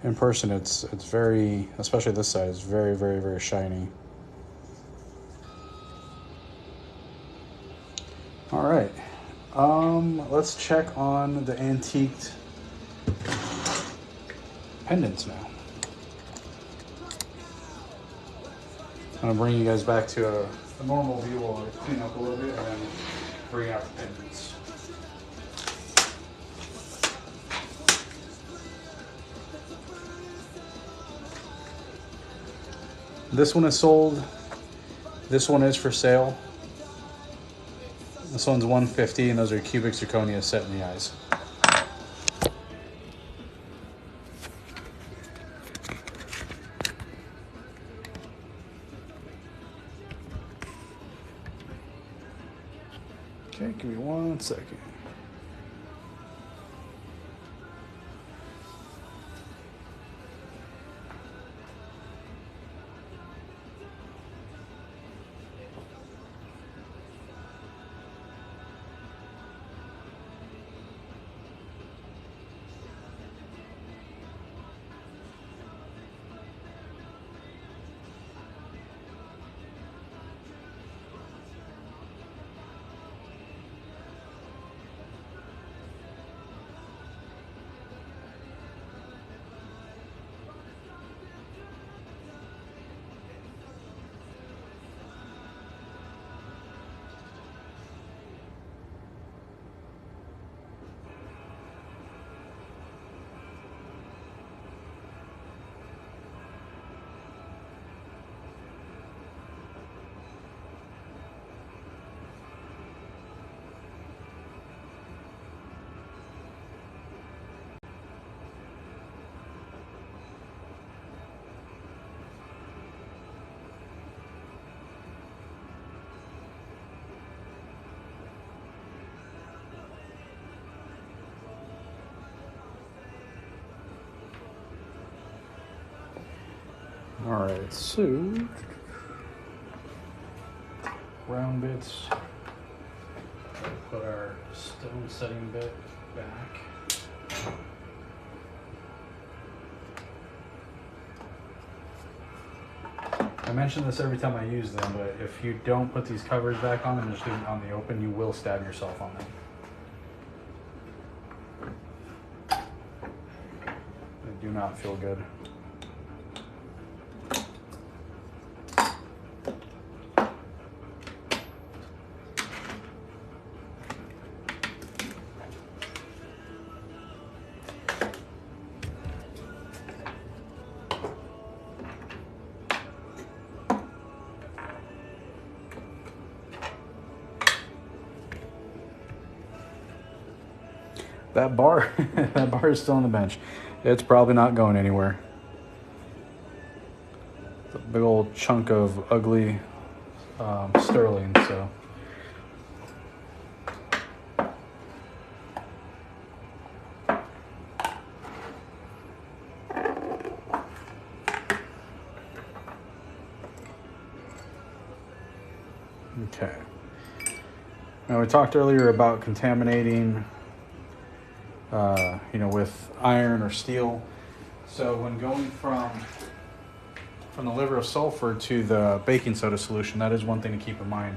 In person, it's very, especially this side, it's very, very, very shiny. All right, let's check on the antiqued pendants now. I'm gonna bring you guys back to a normal view while I clean up a little bit and then bring out the pendants. This one is sold. This one is for sale. This one's $150, and those are cubic zirconia set in the eyes. Okay, give me 1 second. All right, so round bits. Put our stone setting bit back. I mention this every time I use them, but if you don't put these covers back on and just leave it on the open, you will stab yourself on them. They do not feel good. That bar, that bar is still on the bench. It's probably not going anywhere. It's a big old chunk of ugly sterling, so. Okay. Now we talked earlier about contaminating with iron or steel. So when going from the liver of sulfur to the baking soda solution, that is one thing to keep in mind.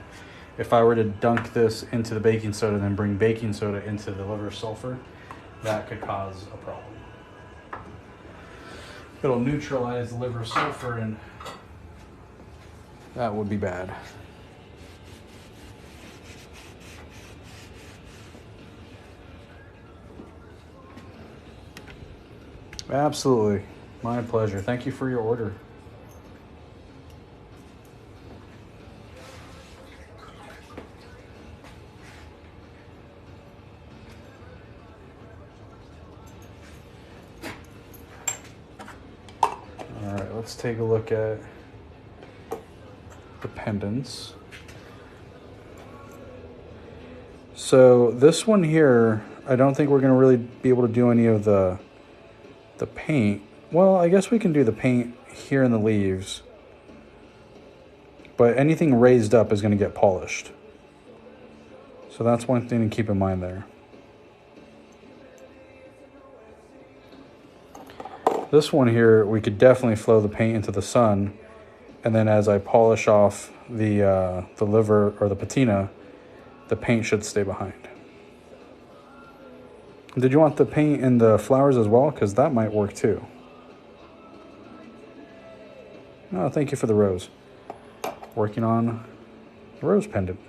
If I were to dunk this into the baking soda and then bring baking soda into the liver of sulfur, that could cause a problem. It'll neutralize the liver of sulfur, and that would be bad. Absolutely. My pleasure. Thank you for your order. All right, let's take a look at the pendants. So this one here, I don't think we're going to really be able to do any of the paint. Well, I guess we can do the paint here in the leaves, but anything raised up is going to get polished. So that's one thing to keep in mind there. This one here, we could definitely flow the paint into the sun, and then as I polish off the liver or the patina, the paint should stay behind. Did you want the paint in the flowers as well? Because that might work too. Oh, thank you for the rose. Working on the rose pendant.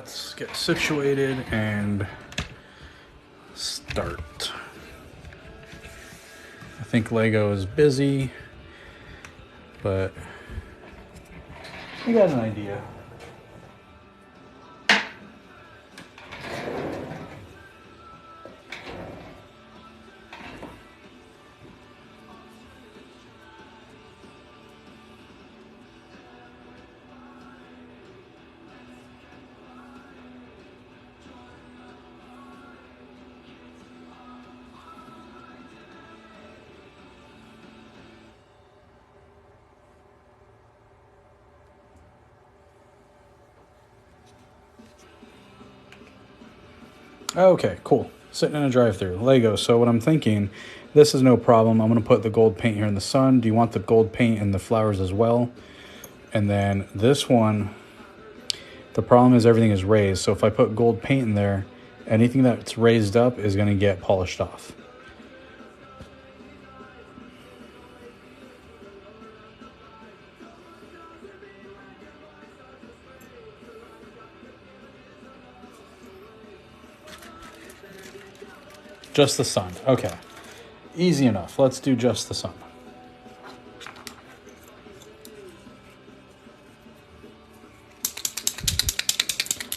let's get situated and start. I think Lego is busy, but you got an idea. Okay, cool. Sitting in a drive-thru. Lego. So what I'm thinking, this is no problem. I'm going to put the gold paint here in the sun. Do you want the gold paint in the flowers as well? And then this one, the problem is everything is raised. So if I put gold paint in there, anything that's raised up is going to get polished off. Just the sun. Okay. Easy enough. Let's do just the sun.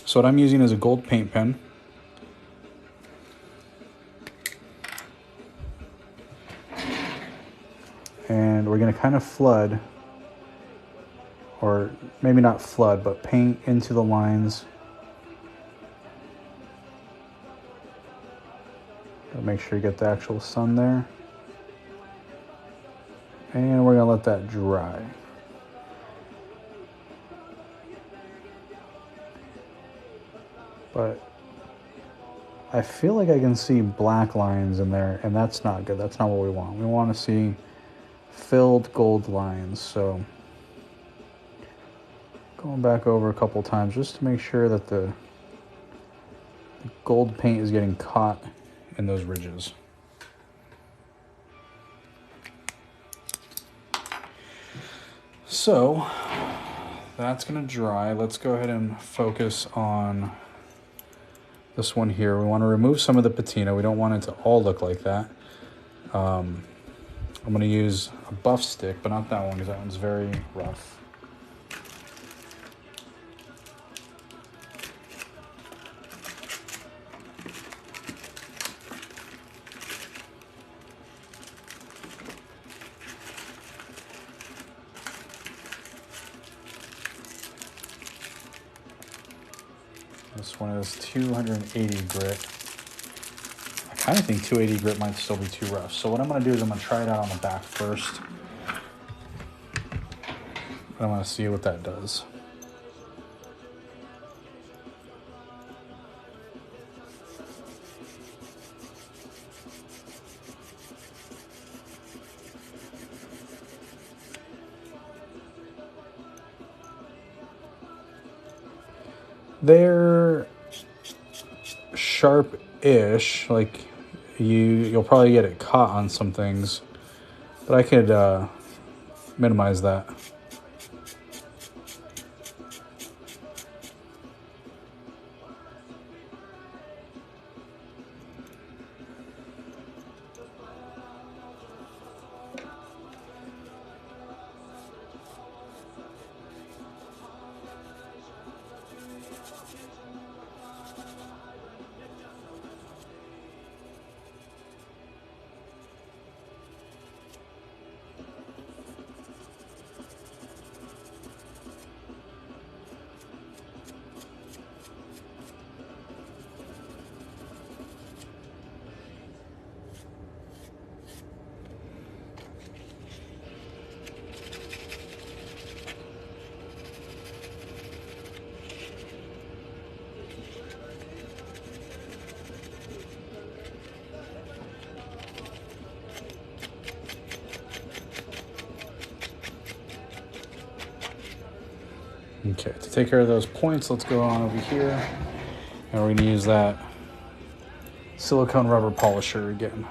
So what I'm using is a gold paint pen. And we're going to kind of flood, or maybe not flood, but paint into the lines. Make sure you get the actual sun there. And we're going to let that dry. But I feel like I can see black lines in there, and that's not good. That's not what we want. We want to see filled gold lines. So going back over a couple times just to make sure that the gold paint is getting caught in those ridges. So that's going to dry. Let's go ahead and focus on this one here. We want to remove some of the patina. We don't want it to all look like that. I'm going to use a buff stick, but not that one because that one's very rough. This one is 280 grit. I kind of think 280 grit might still be too rough. So what I'm going to do is I'm going to try it out on the back first. I want to see what that does. They're sharp-ish, like you'll probably get it caught on some things, but I could minimize that. Okay, to take care of those points, let's go on over here, and we're going to use that silicone rubber polisher again.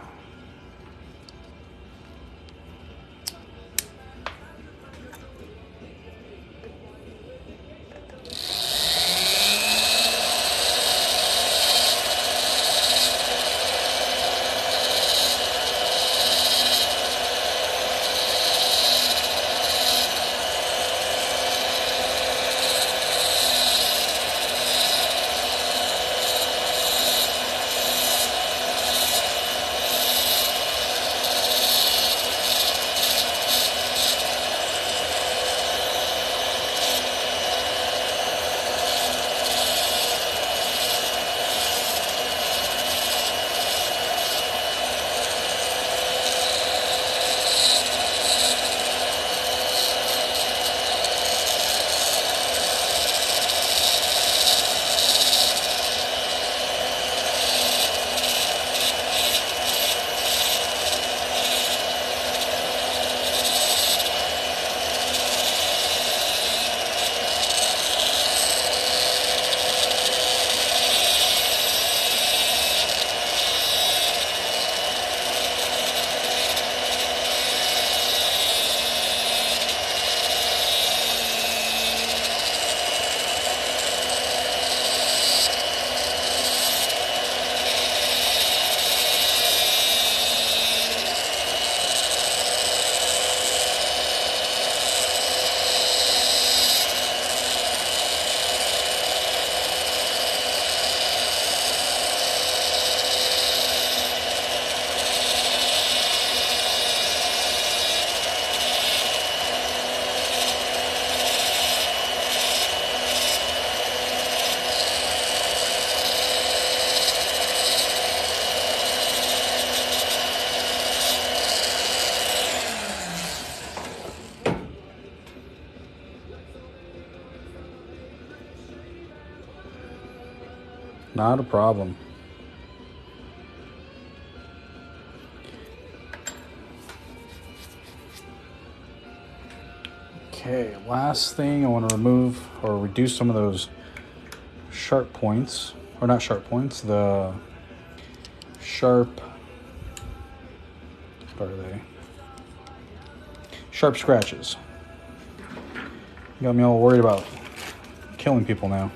Not a problem. Okay, last thing I want to remove or reduce some of those sharp points, or not sharp points, the sharp, what are they? Sharp scratches. Got me all worried about killing people now.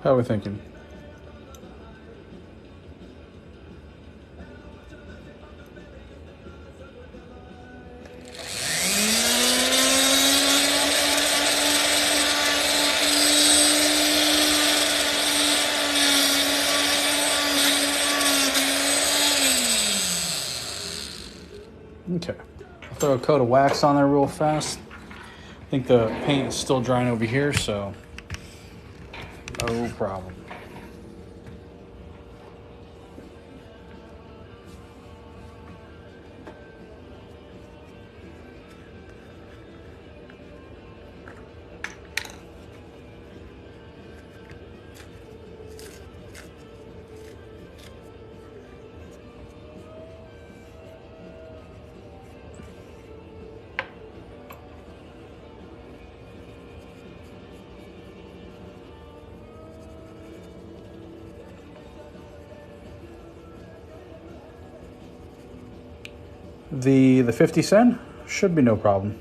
How are we thinking? Okay, I'll throw a coat of wax on there real fast. I think the paint is still drying over here, so no problem. The 50 cent should be no problem.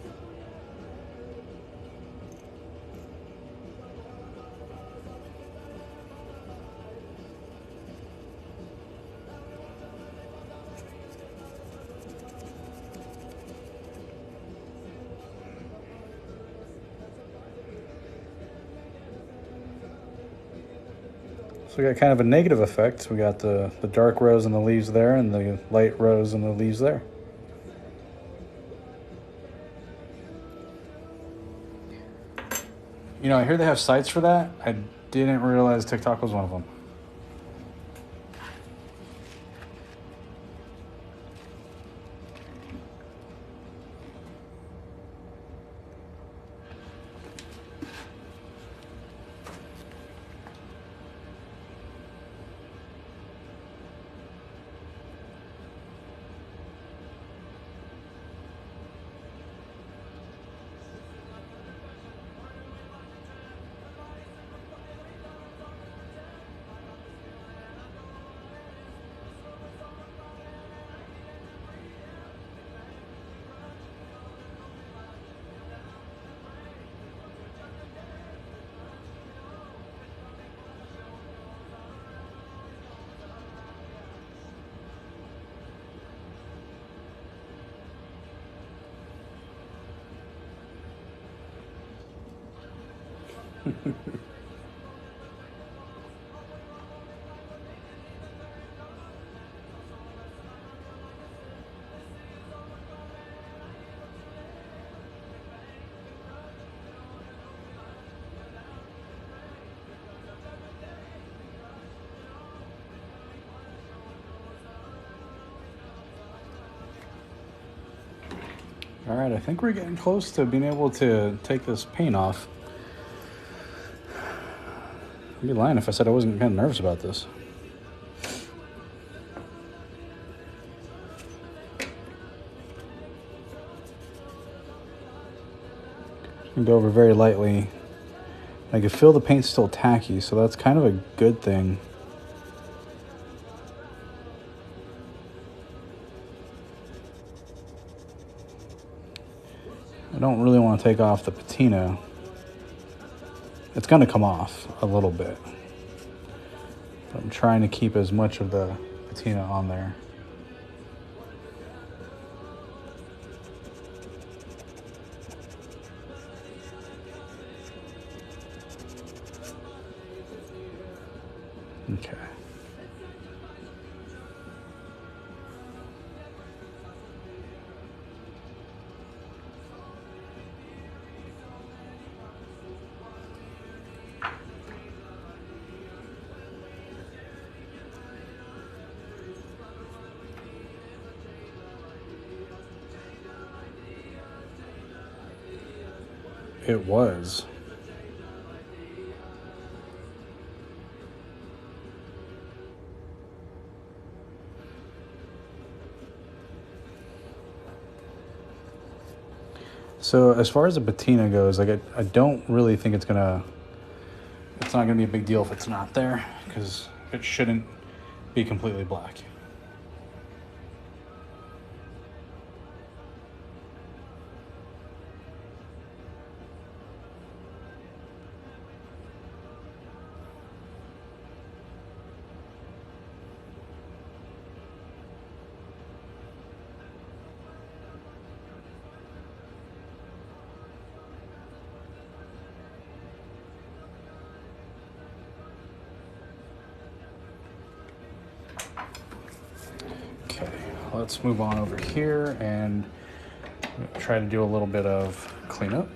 So we got kind of a negative effect. We got the dark rose in the leaves there and the light rose in the leaves there. You know, I hear they have sites for that. I didn't realize TikTok was one of them. All right, I think we're getting close to being able to take this paint off. I'd be lying if I said I wasn't kind of nervous about this. And go over very lightly. I can feel the paint's still tacky, so that's kind of a good thing. I don't really want to take off the patina. It's going to come off a little bit. But I'm trying to keep as much of the patina on there. Okay. It was. So as far as the patina goes, like I don't really think it's not gonna be a big deal if it's not there, because it shouldn't be completely black. Okay, let's move on over here and try to do a little bit of cleanup.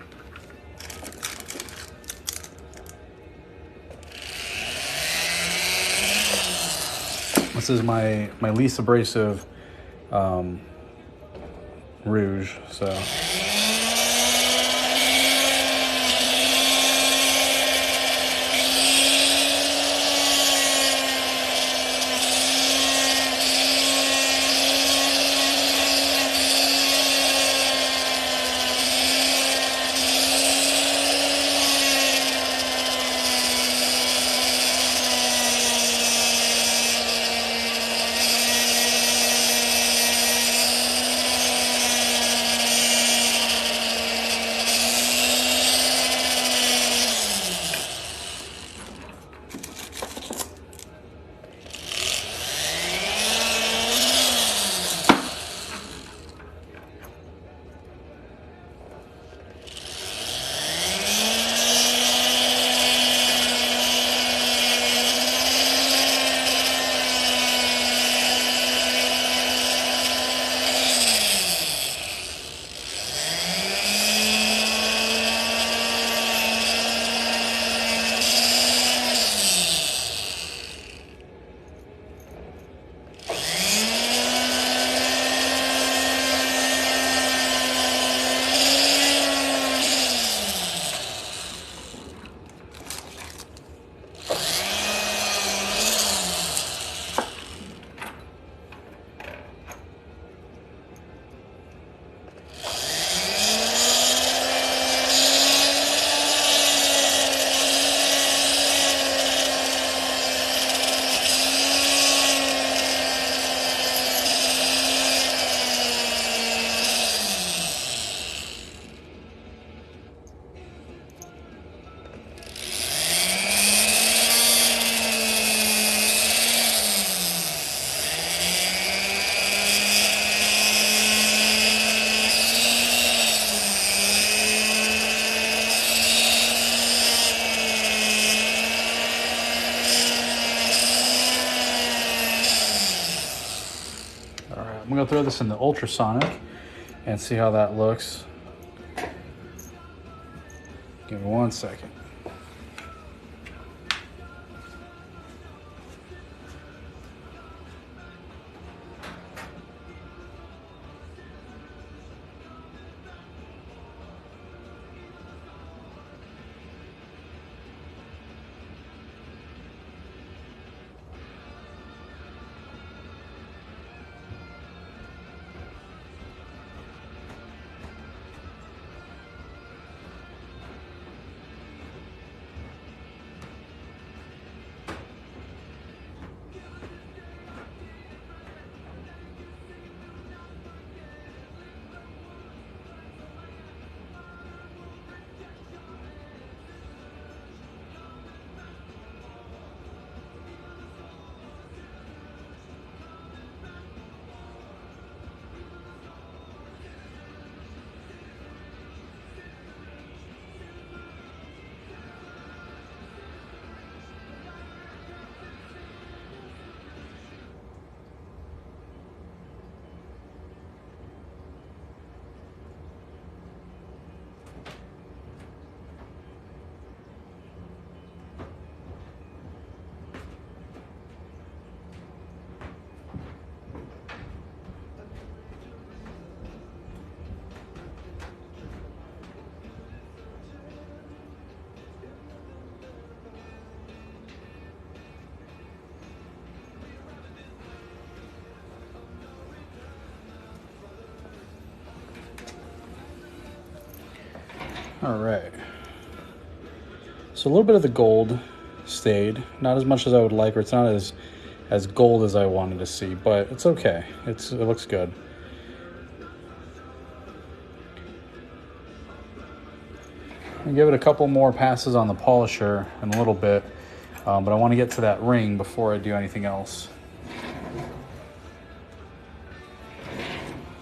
This is my least abrasive rouge, so. I'm gonna throw this in the ultrasonic and see how that looks. Give me 1 second. All right. So a little bit of the gold stayed, not as much as I would like, or it's not as gold as I wanted to see, but it's okay. It looks good. I'll give it a couple more passes on the polisher in a little bit, but I want to get to that ring before I do anything else.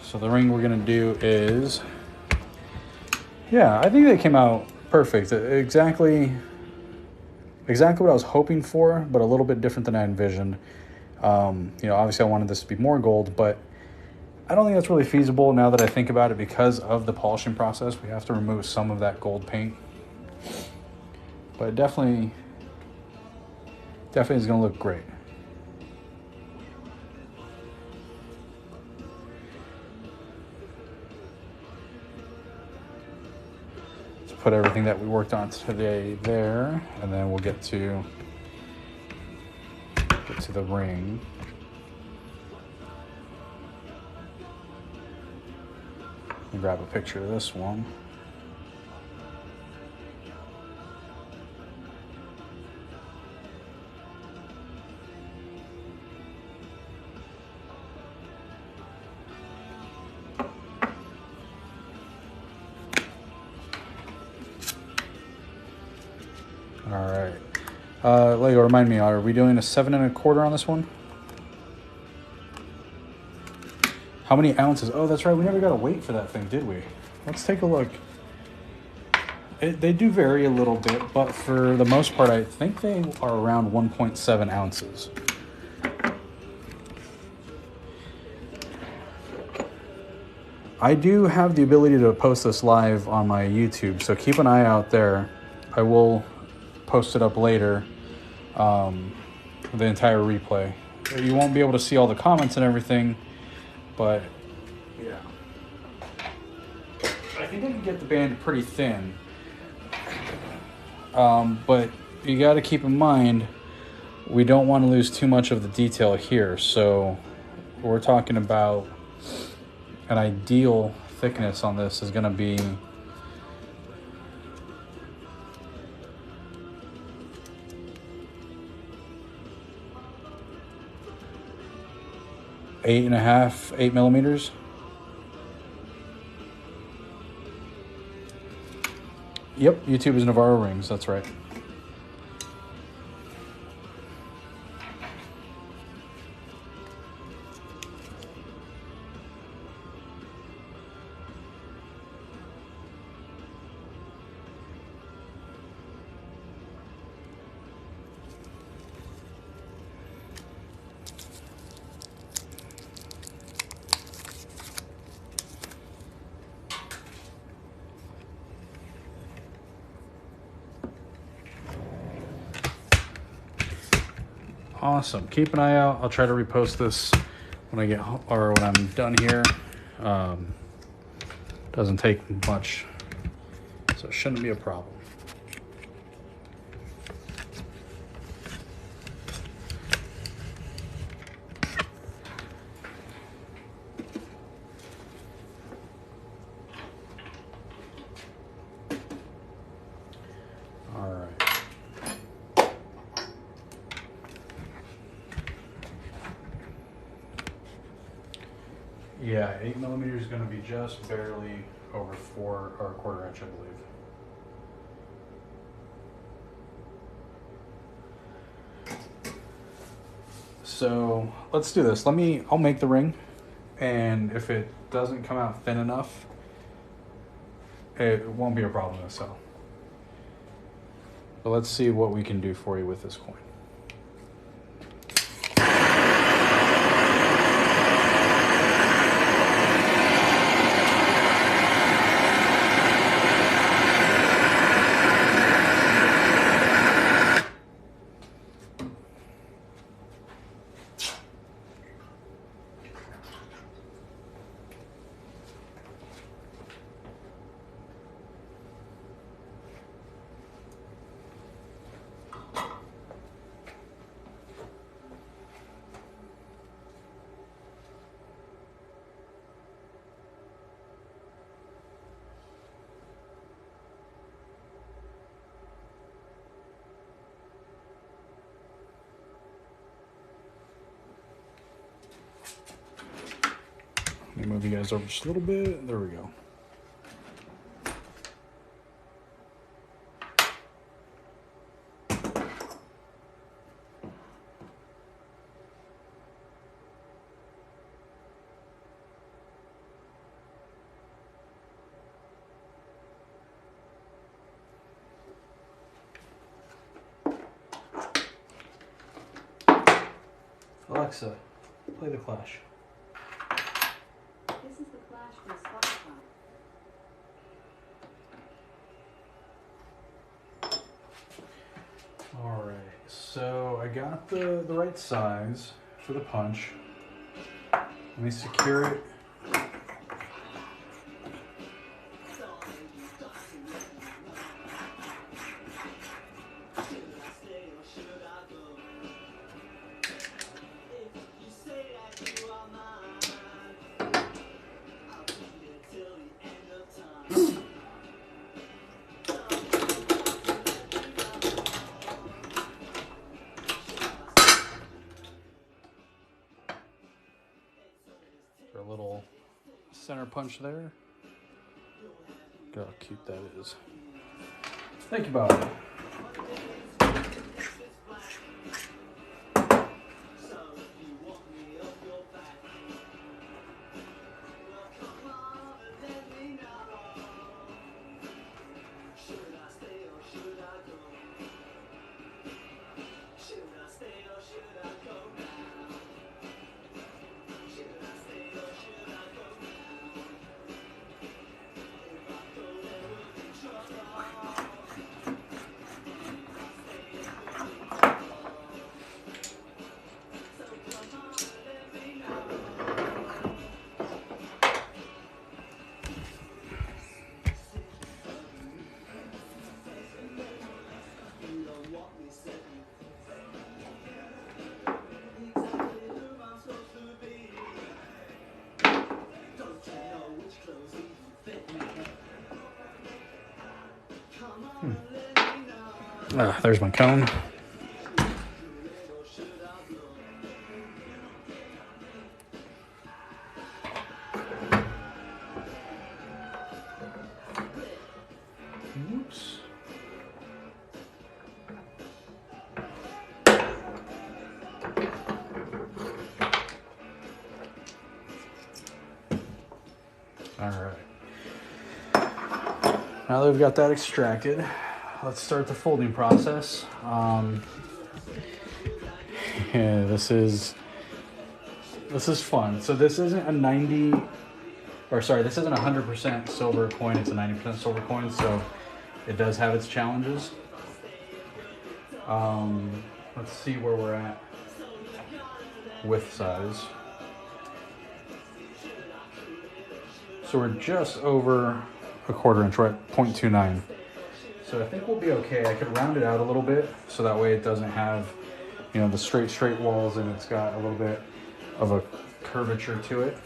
So the ring we're gonna do is, yeah, I think they came out perfect. Exactly what I was hoping for, but a little bit different than I envisioned. Obviously I wanted this to be more gold, but I don't think that's really feasible now that I think about it because of the polishing process. We have to remove some of that gold paint. But it definitely is gonna look great. Put everything that we worked on today there, and then we'll get to the ring. And grab a picture of this one. All right. Lego, remind me, are we doing a 7 1/4 on this one? How many ounces? Oh, that's right. We never got a weight for that thing, did we? Let's take a look. They do vary a little bit, but for the most part, I think they are around 1.7 ounces. I do have the ability to post this live on my YouTube, so keep an eye out there. I will post it up later, the entire replay. You won't be able to see all the comments and everything, but yeah. I think I can get the band pretty thin, but you got to keep in mind we don't want to lose too much of the detail here, so we're talking about an ideal thickness on this is going to be 8 millimeters. Yep, YouTube is Navarro rings, that's right. Awesome. Keep an eye out. I'll try to repost this when I get or when I'm done here. Doesn't take much, so it shouldn't be a problem. All right. Yeah, 8 millimeters is going to be just barely over 4 or 1/4 inch, I believe. So let's do this. I'll make the ring, and if it doesn't come out thin enough, it won't be a problem to sell. But let's see what we can do for you with this coin. Let me move you guys over just a little bit. There we go. Alexa, play The Clash. This is The Clash from Spotify. All right, so I got the right size for the punch. Let me secure it. For a little center punch there. Look how cute that is. Thank you, Bob. There's my cone. Oops. All right. Now that we've got that extracted, let's start the folding process. Yeah, this is fun. So this isn't a 90, or sorry, this isn't a 100% silver coin. It's a 90% silver coin, so it does have its challenges. Let's see where we're at with size. So we're just over a quarter inch, we're at 0.29. So I think we'll be okay. I could round it out a little bit so that way it doesn't have, you know, the straight walls, and it's got a little bit of a curvature to it.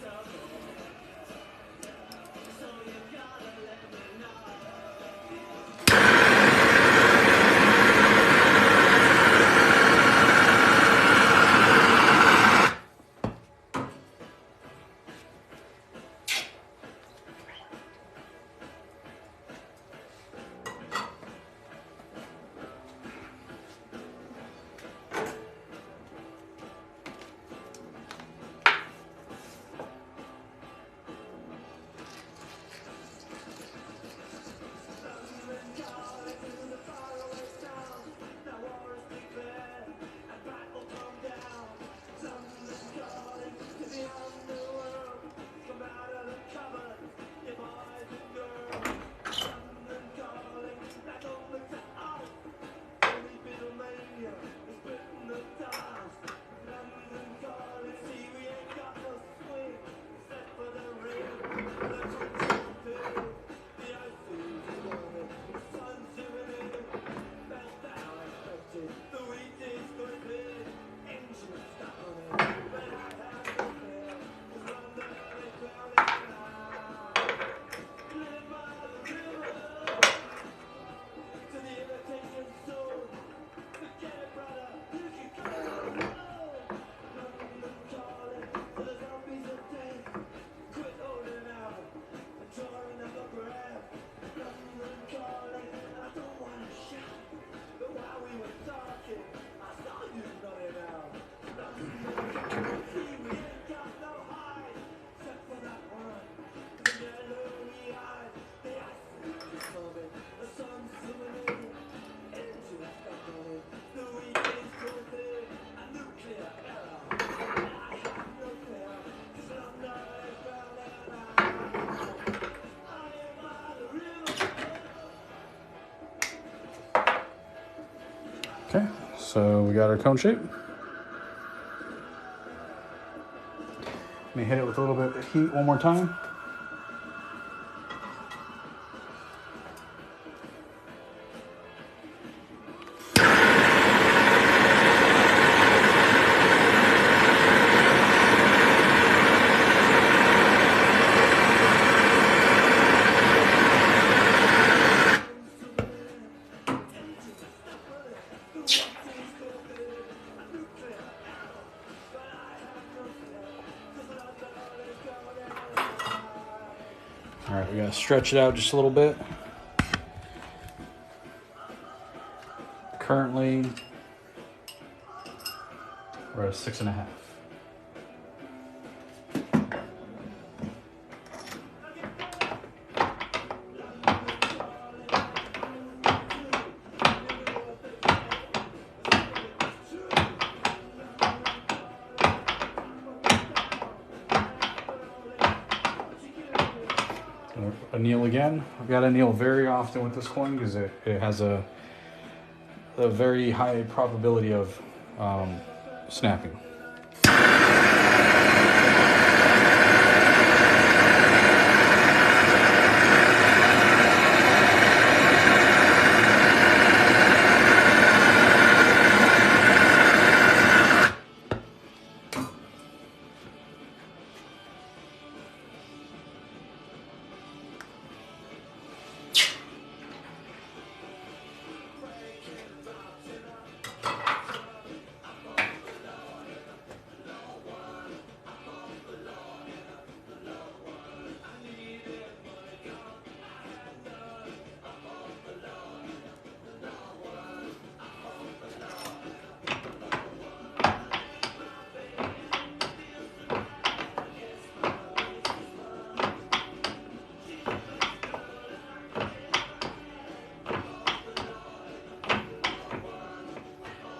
So we got our cone shape. Let me hit it with a little bit of heat one more time. All right, we gotta stretch it out just a little bit. Currently, we're at 6.5. Anneal again. I've got to anneal very often with this coin because it has a very high probability of snapping.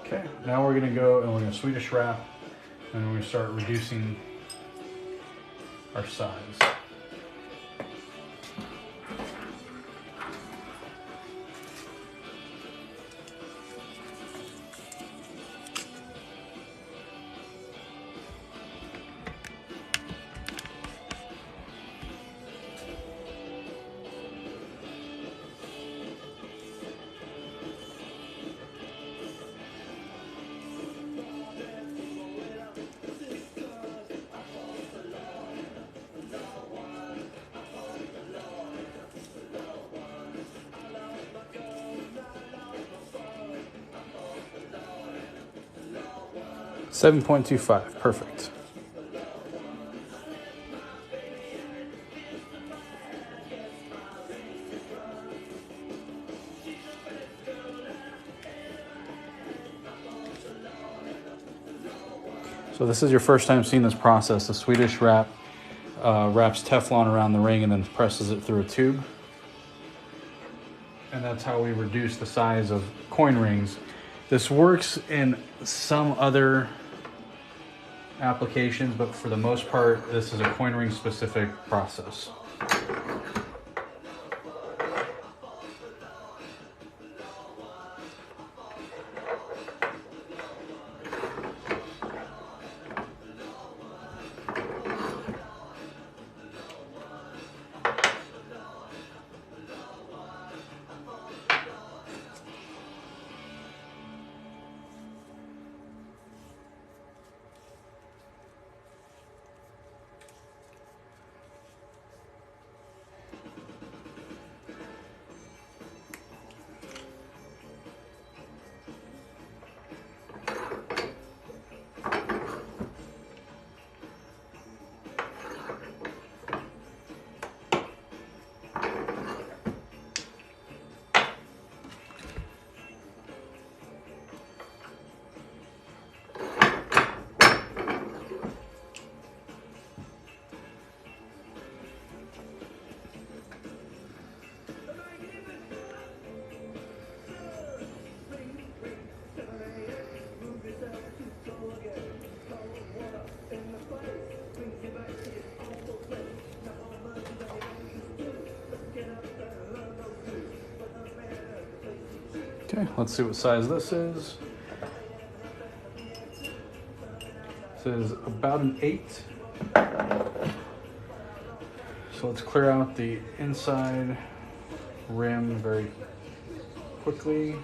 Okay, now we're gonna go and we're gonna Swedish wrap and we're gonna start reducing our size. $7.25, perfect. So this is your first time seeing this process. The Swedish wrap wraps Teflon around the ring and then presses it through a tube. And that's how we reduce the size of coin rings. This works in some other applications, but for the most part, this is a coin ring specific process. Okay, let's see what size this is. is about an 8. So let's clear out the inside rim very quickly.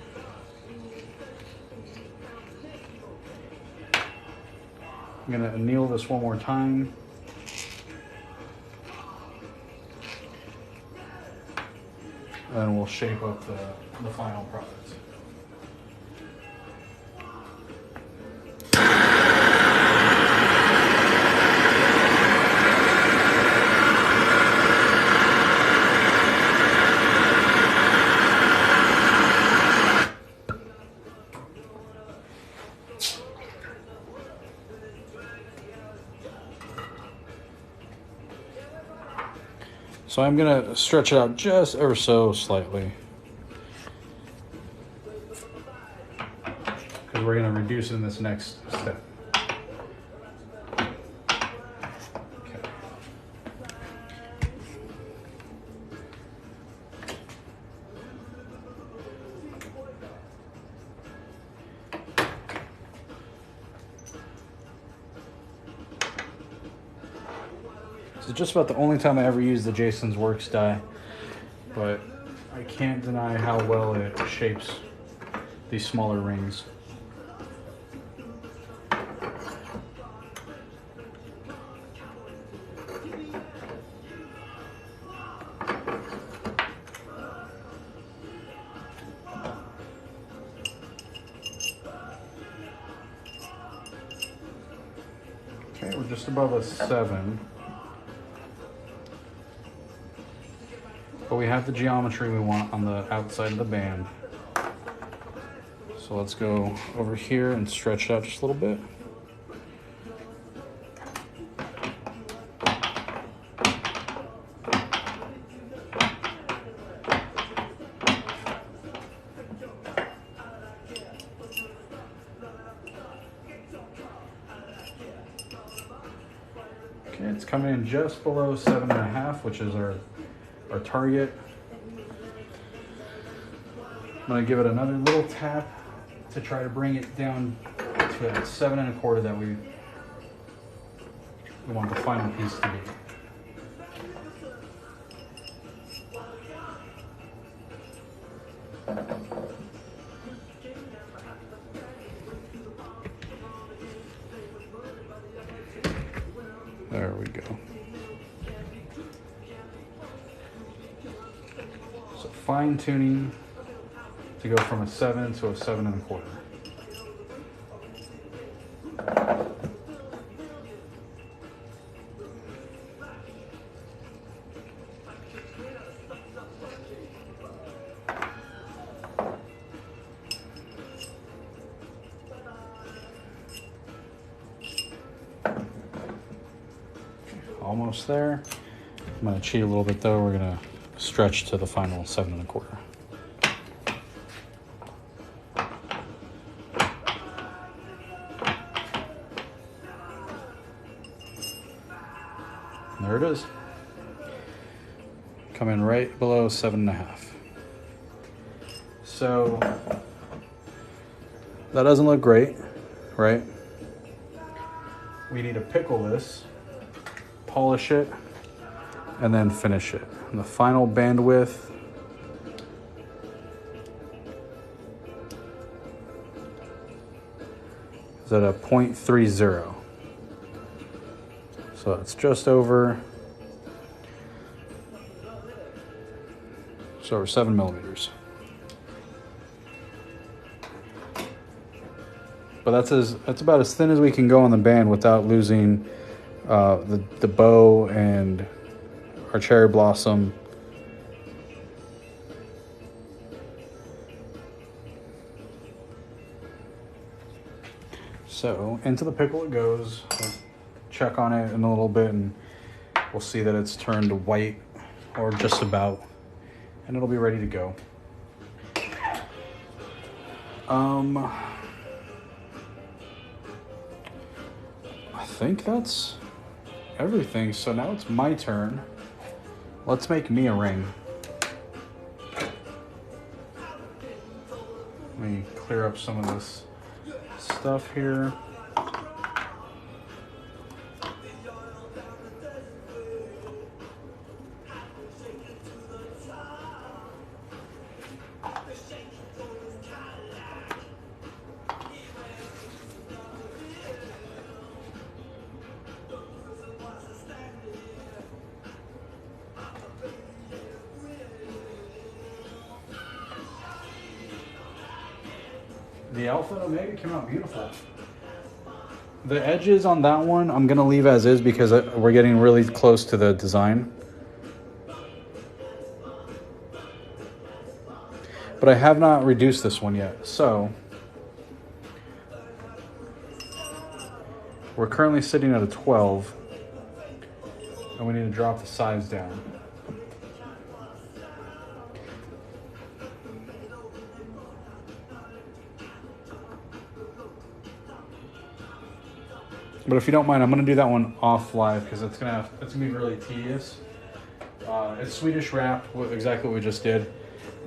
I'm gonna anneal this one more time. And we'll shape up the final product. So I'm gonna stretch it out just ever so slightly, because we're gonna reduce it in this next step. Okay. This is just about the only time I ever use the Jason's Works die, but I can't deny how well it shapes these smaller rings. Okay, we're just above a 7. But we have the geometry we want on the outside of the band. So let's go over here and stretch it out just a little bit. Okay, it's coming in just below 7.5, which is our target. I'm gonna give it another little tap to try to bring it down to that 7.25 that we want the final piece to be. There we go. So fine tuning to go from a 7 to a 7.25. Almost there. I'm going to cheat a little bit though. We're going to stretch to the final 7.25. There it is. Come in right below 7.5. So that doesn't look great, right? We need to pickle this, polish it, and then finish it. And the final bandwidth is at a 0.30. So it's just over, 7 millimeters. But that's about as thin as we can go on the band without losing the bow and our cherry blossom. So into the pickle it goes. We'll check on it in a little bit and we'll see that it's turned white or just about, and it'll be ready to go. I think that's everything. So now it's my turn. Let's make me a ring. Let me clear up some of this stuff here. The Alpha and Omega came out beautiful. The edges on that one, I'm going to leave as is because we're getting really close to the design. But I have not reduced this one yet. So we're currently sitting at a 12. And we need to drop the size down. But if you don't mind, I'm gonna do that one off live because it's gonna be really tedious. It's Swedish wrap, exactly what we just did,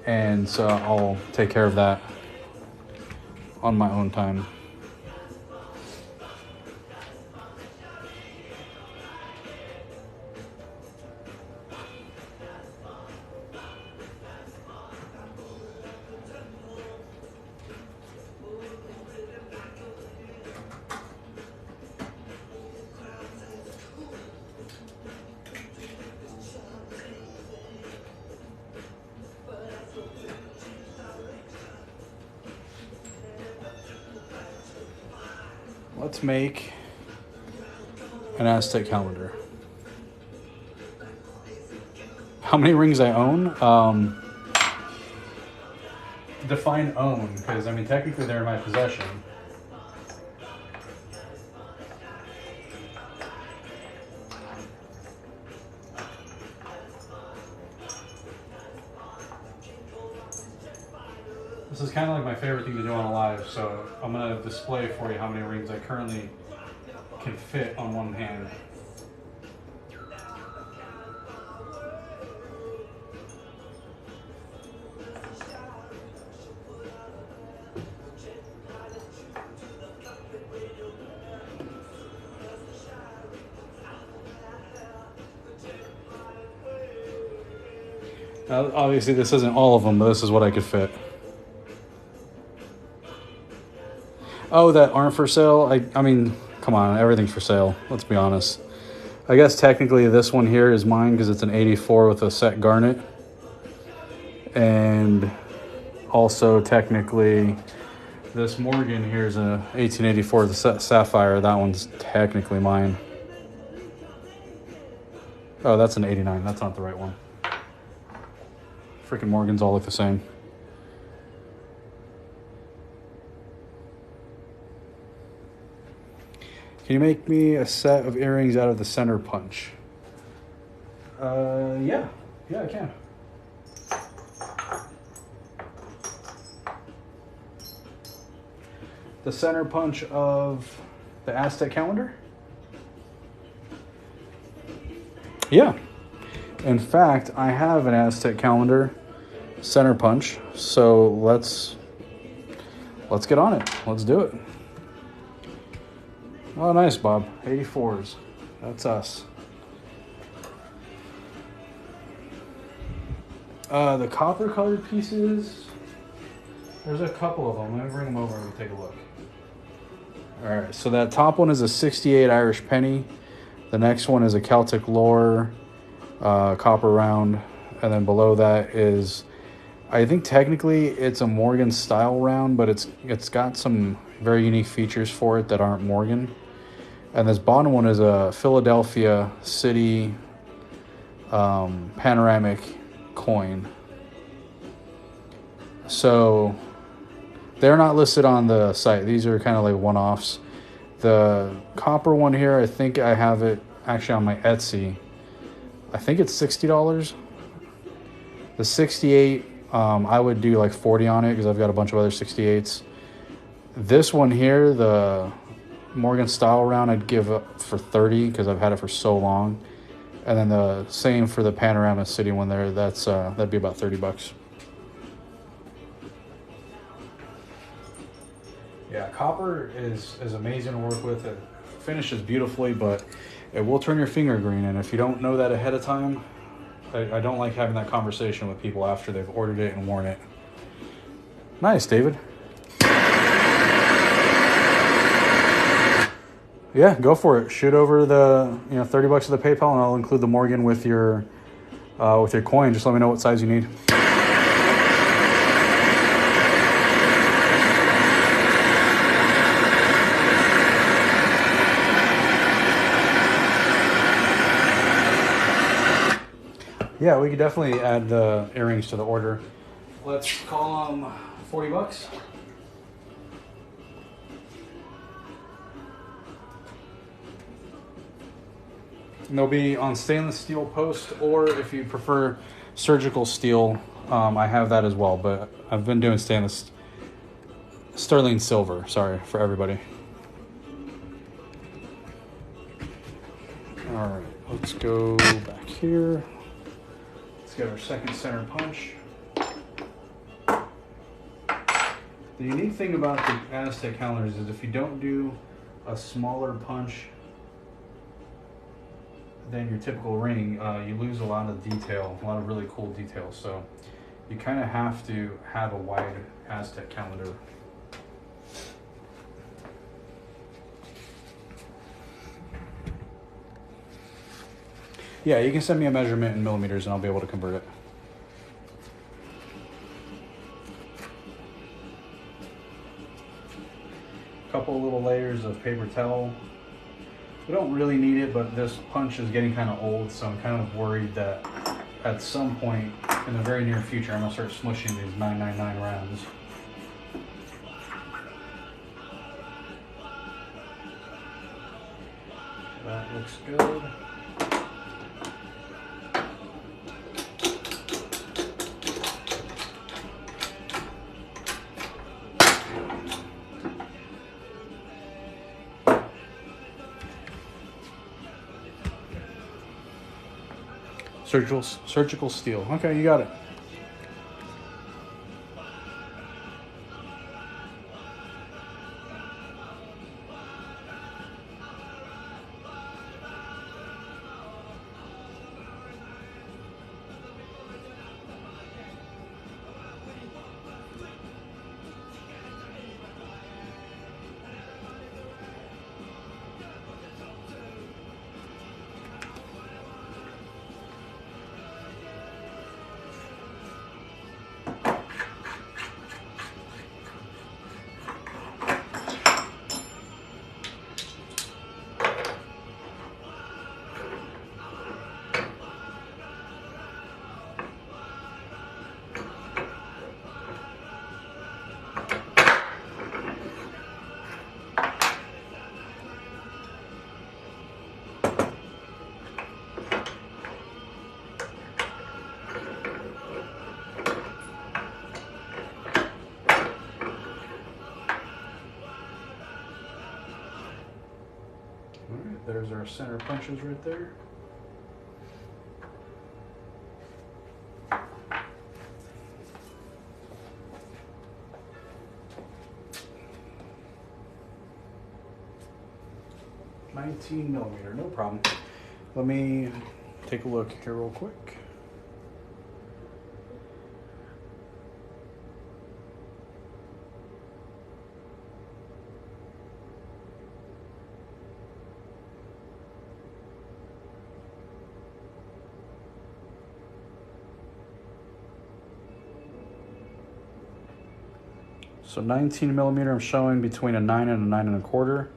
and so I'll take care of that on my own time. Let's make an Aztec calendar. How many rings I own? Define own, because I mean technically they're in my possession. This is kind of like my favorite thing to do on a live, so I'm going to display for you how many rings I currently can fit on one hand. Now, obviously this isn't all of them, but this is what I could fit. Oh, that aren't for sale? I mean, come on, everything's for sale. Let's be honest. I guess technically this one here is mine because it's an 84 with a set garnet. And also technically this Morgan here is a 1884 with a set sapphire. That one's technically mine. Oh, that's an 89. That's not the right one. Freaking Morgans all look the same. Can you make me a set of earrings out of the center punch? Yeah, I can. The center punch of the Aztec calendar? Yeah. In fact, I have an Aztec calendar center punch, so let's get on it. Let's do it. Oh, nice, Bob. 84s. That's us. The copper colored pieces, there's a couple of them. Let me bring them over and we'll take a look. All right, so that top one is a 68 Irish penny. The next one is a Celtic lore copper round. And then below that is, I think technically it's a Morgan style round, but it's got some very unique features for it that aren't Morgan. And this bottom one is a Philadelphia City panoramic coin. So they're not listed on the site. These are kind of like one-offs. The copper one here, I think I have it actually on my Etsy. I think it's $60. The 68, I would do like 40 on it because I've got a bunch of other 68s. This one here, the Morgan style round, I'd give up for 30 because I've had it for so long. And then the same for the Panorama City one there. That'd be about $30. Yeah, copper is amazing to work with. It finishes beautifully, but it will turn your finger green. And if you don't know that ahead of time, I don't like having that conversation with people after they've ordered it and worn it. Nice, David. Yeah, go for it. Shoot over the $30 of the PayPal, and I'll include the Morgan with your coin. Just let me know what size you need. Yeah, we could definitely add the earrings to the order. Let's call them $40. And they'll be on stainless steel post, or if you prefer surgical steel, I have that as well. But I've been doing sterling silver. Sorry for everybody. All right, let's go back here. Let's get our second center punch. The unique thing about the Aztec calendars is if you don't do a smaller punch than your typical ring, you lose a lot of detail, a lot of really cool details. So you kind of have to have a wide Aztec calendar. Yeah, you can send me a measurement in millimeters and I'll be able to convert it. Couple little layers of paper towel. We don't really need it, but this punch is getting kind of old, so I'm kind of worried that at some point in the very near future, I'm gonna start smushing these 999 rounds. That looks good. Surgical steel. Okay, you got it. Alright, there's our center punches right there. $19 millimeter, no problem. Let me take a look here real quick. So 19 millimeter, I'm showing between a 9 and a 9 1/4.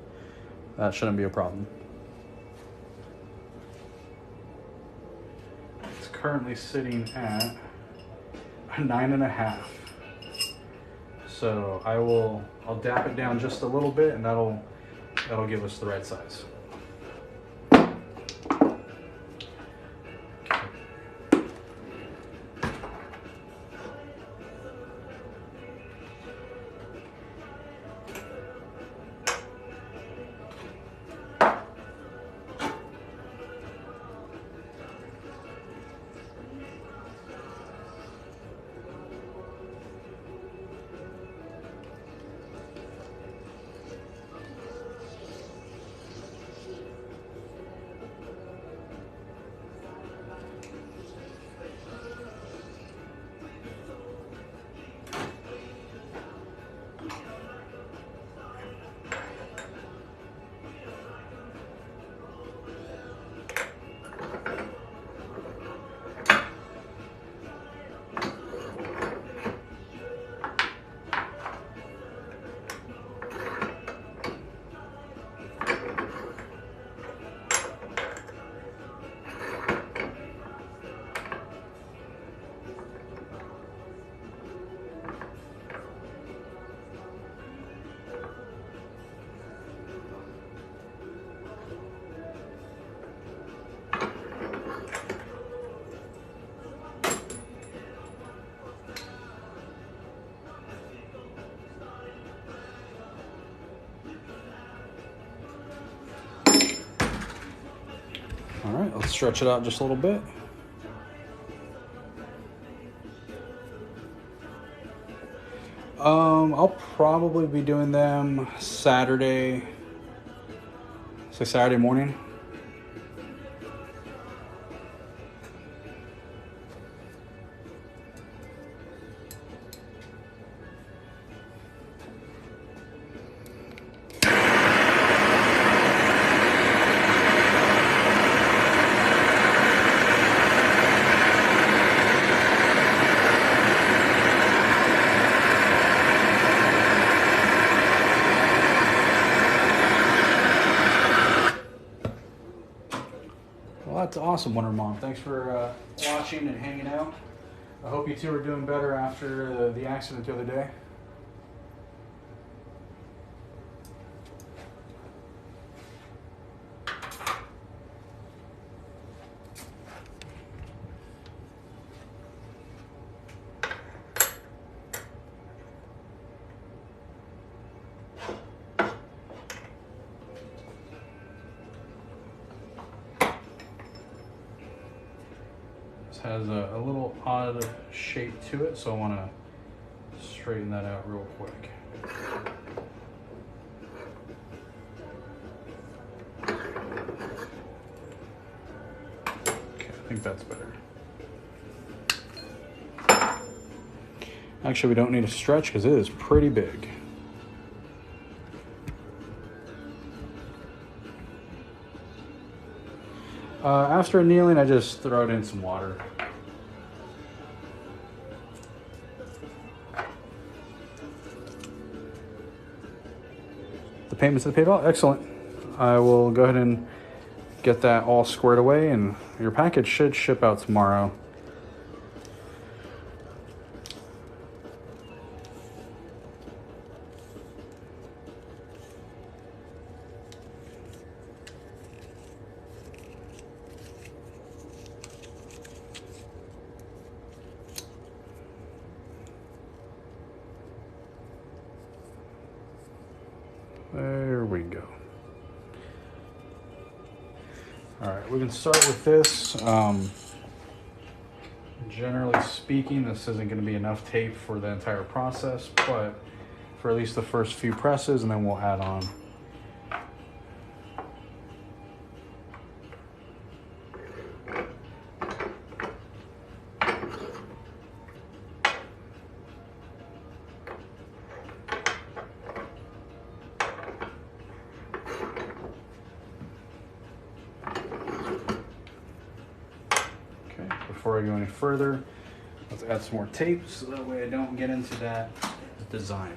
That shouldn't be a problem. It's currently sitting at a 9 1/2. So I'll dap it down just a little bit, and that'll give us the right size. All right, let's stretch it out just a little bit. I'll probably be doing them Saturday, say Saturday morning. Well, that's awesome, Wonder Mom. Thanks for watching and hanging out. I hope you two are doing better after the accident the other day. Has a little odd shape to it, so I want to straighten that out real quick. Okay, I think that's better. Actually, we don't need to stretch because it is pretty big. After annealing, I just throw it in some water. The payments to the PayPal, excellent. I will go ahead and get that all squared away, and your package should ship out tomorrow. There we go. All right, we can start with this. Generally speaking, this isn't going to be enough tape for the entire process, but for at least the first few presses, and then we'll add on. Before I go any further, let's add some more tape so that way I don't get into that design.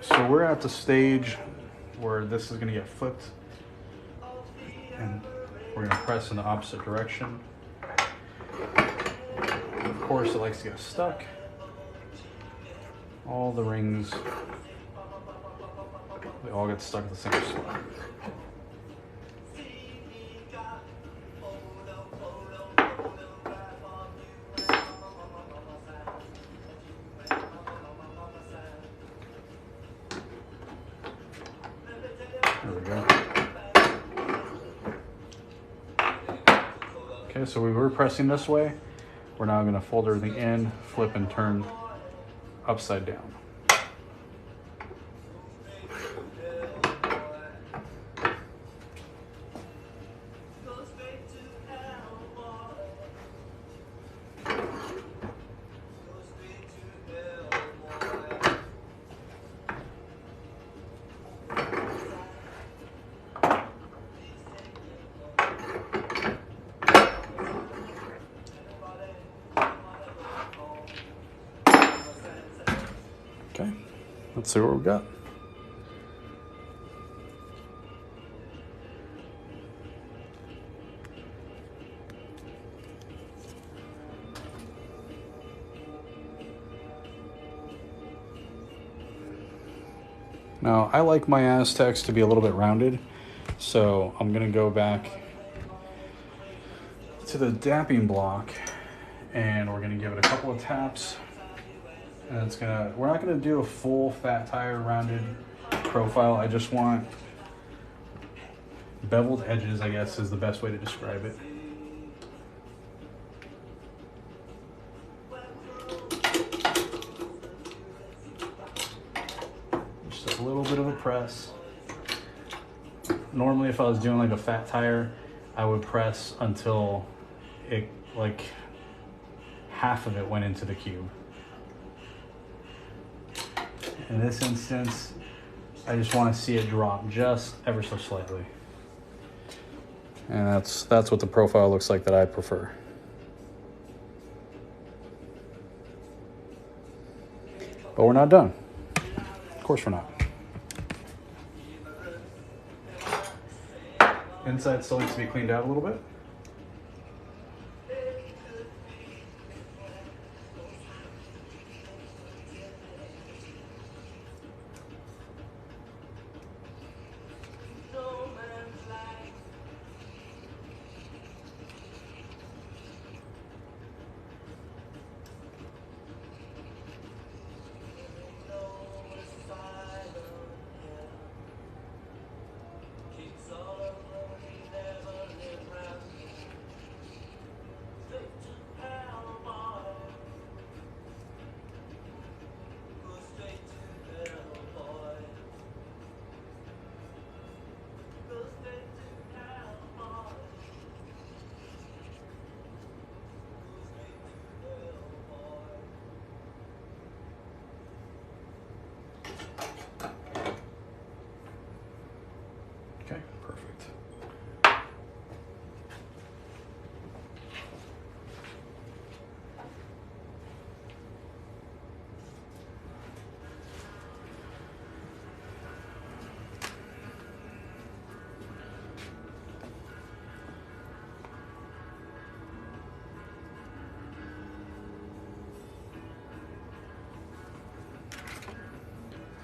So we're at the stage where this is going to get flipped, and we're going to press in the opposite direction. And of course, it likes to get stuck. All the rings, they all get stuck at the same spot. There we go. Okay, so we were pressing this way. We're now going to fold everything in, flip and turn upside down. see what we've got. Now, I like my Aztecs to be a little bit rounded, so I'm going to go back to the dapping block, and we're going to give it a couple of taps. And we're not going to do a full fat tire rounded profile. I just want beveled edges, I guess is the best way to describe it. Just a little bit of a press. Normally if I was doing like a fat tire, I would press until it like half of it went into the cube. In this instance, I just want to see it drop just ever so slightly. And that's what the profile looks like that I prefer. But we're not done. Of course we're not. Inside still needs to be cleaned out a little bit. Okay, perfect.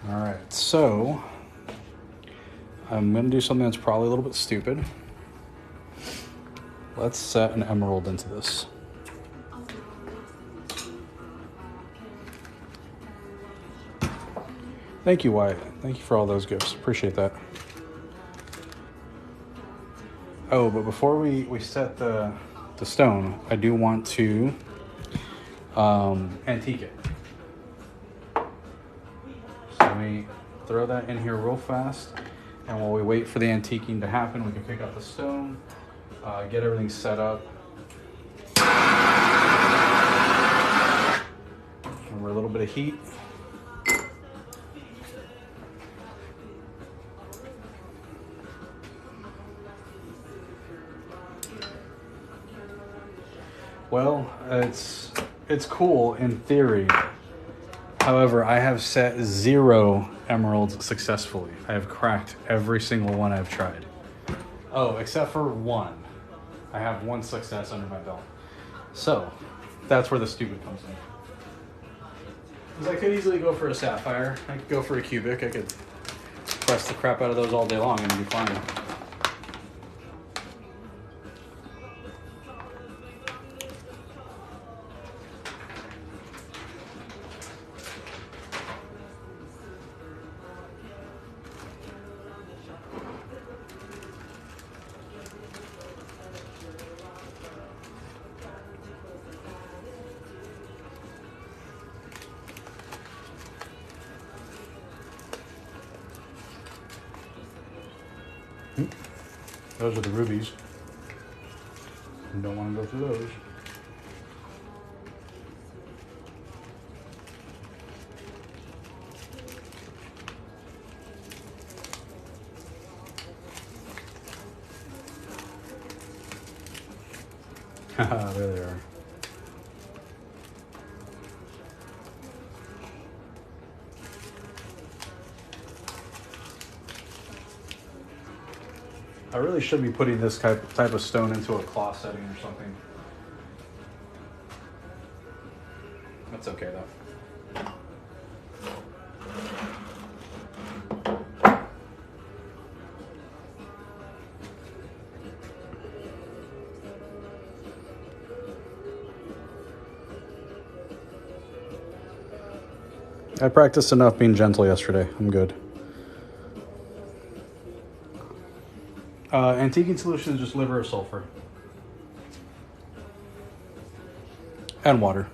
All right, so I'm going to do something that's probably a little bit stupid. Let's set an emerald into this. Thank you, Wyatt. Thank you for all those gifts. Appreciate that. Oh, but before we set the stone, I do want to antique it. So we throw that in here real fast. And while we wait for the antiquing to happen, we can pick up the stone, get everything set up. Remember a little bit of heat. Well, it's cool in theory. However, I have set 0 emeralds successfully. I have cracked every single one I've tried. Oh, except for one. I have 1 success under my belt. So, that's where the stupid comes in. Because I could easily go for a sapphire. I could go for a cubic. I could press the crap out of those all day long and be fine. Those are the rubies. You don't want to go through those. Haha, there they are. I really should be putting this type of stone into a cloth setting or something. That's okay though. I practiced enough being gentle yesterday. I'm good. Antiquing solution is just liver of sulfur. And water.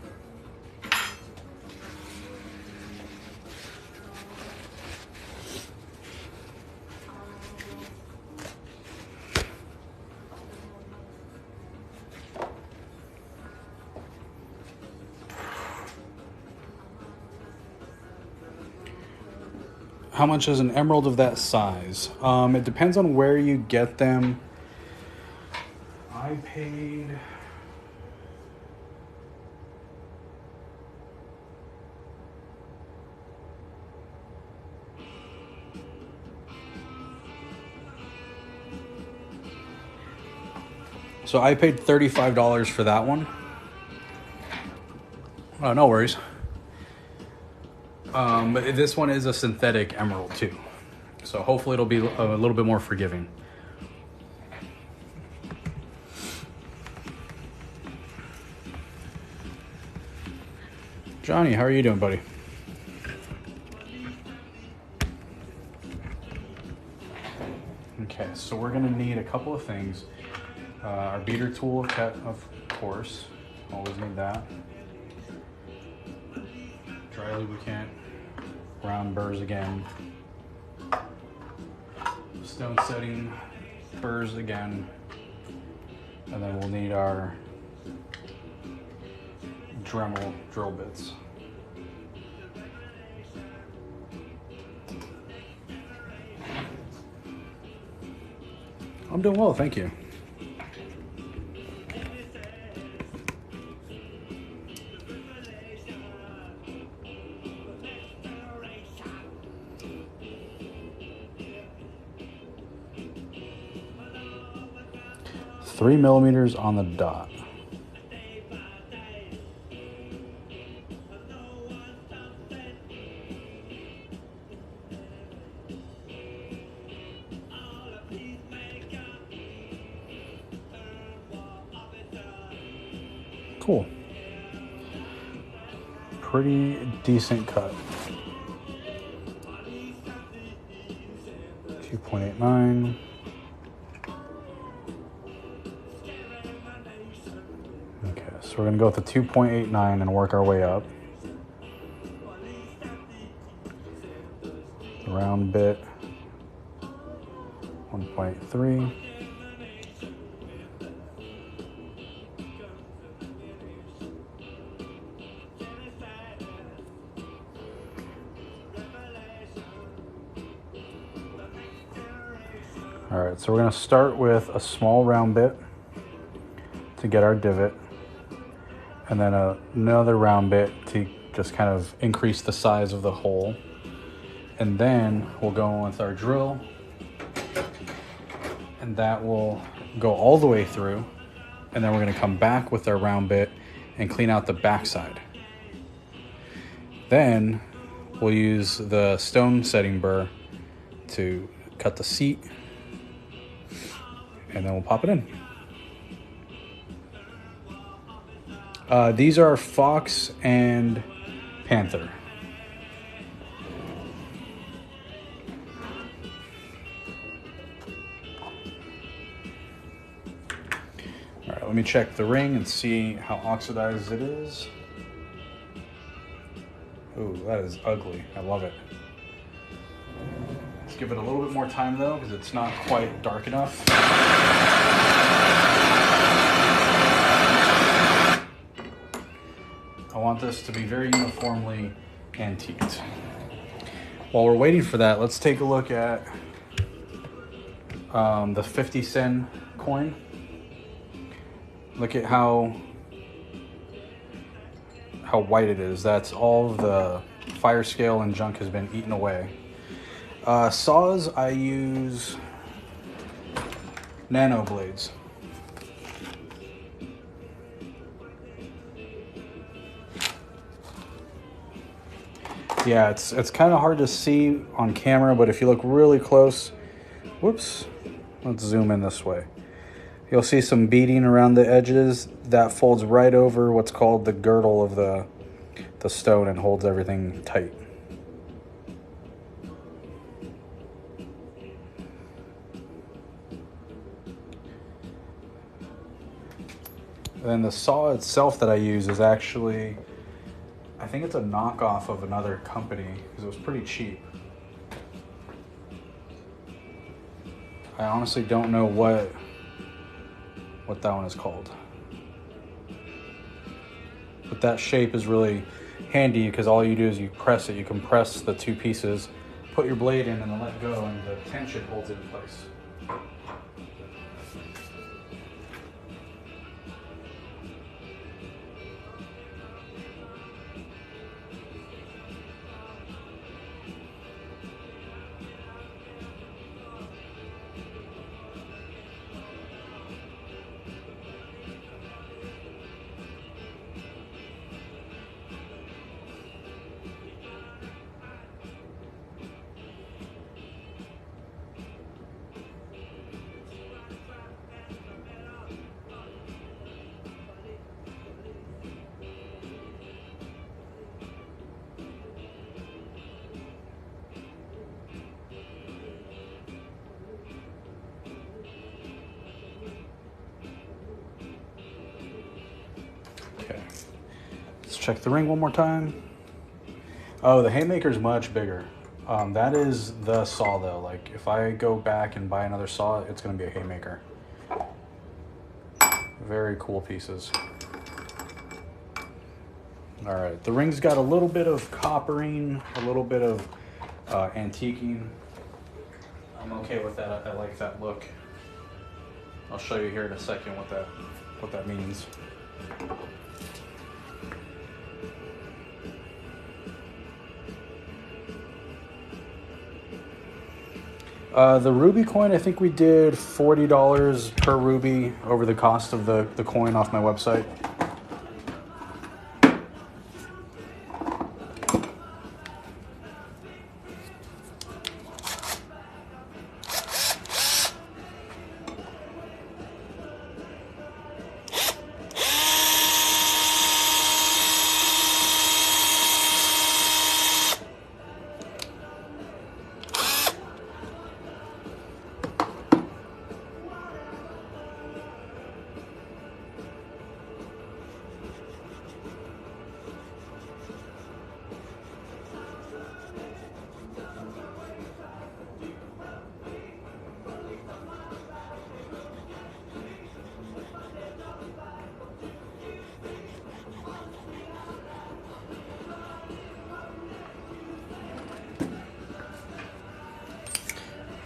How much is an emerald of that size? It depends on where you get them. I paid... So I paid $35 for that one. Oh, no worries. But this one is a synthetic emerald too. So hopefully it'll be a little bit more forgiving. Johnny, how are you doing, buddy? Okay, so we're gonna need a couple of things. Our beater tool, of course. Always need that. Dry lubricant. Round burrs again. Stone setting burrs again. And then we'll need our Dremel drill bits. I'm doing well, thank you. Three millimeters on the dot. Cool. Pretty decent cut. 2.89. Okay, so we're gonna go with the 2.89 and work our way up. Round bit, 1.3. All right, so we're gonna start with a small round bit to get our divot, and then another round bit to just kind of increase the size of the hole. And then we'll go with our drill, and that will go all the way through. And then we're gonna come back with our round bit and clean out the backside. Then we'll use the stone setting burr to cut the seat, and then we'll pop it in. These are Fox and Panther. All right, let me check the ring and see how oxidized it is. Ooh, that is ugly. I love it. Let's give it a little bit more time though, because it's not quite dark enough. I want this to be very uniformly antiqued. While we're waiting for that, let's take a look at the 50-cent coin. Look at how white it is. That's all of the fire scale and junk has been eaten away. Saws, I use nano blades. Yeah, it's kind of hard to see on camera, but if you look really close, whoops, let's zoom in this way. You'll see some beading around the edges that folds right over what's called the girdle of the stone and holds everything tight. And then the saw itself that I use is actually, I think it's a knockoff of another company because it was pretty cheap. I honestly don't know what that one is called. But that shape is really handy because all you do is you press it. You compress the two pieces, put your blade in and then let go, and the tension holds it in place. Okay, let's check the ring one more time. Oh, the haymaker's much bigger. That is the saw though. Like if I go back and buy another saw, it's gonna be a haymaker. Very cool pieces. All right, the ring's got a little bit of coppering, a little bit of antiquing. I'm okay with that. I like that look. I'll show you here in a second what that means. The ruby coin, I think we did $40 per ruby over the cost of the coin off my website.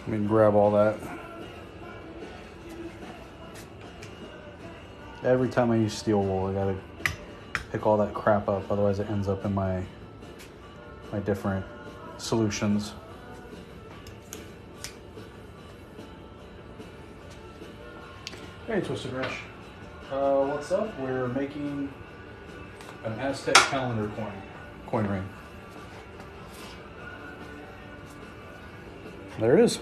Let me grab all that. Every time I use steel wool, I gotta pick all that crap up, otherwise it ends up in my different solutions. Hey, Twisted Rush. What's up? We're making an Aztec calendar coin ring. There it is.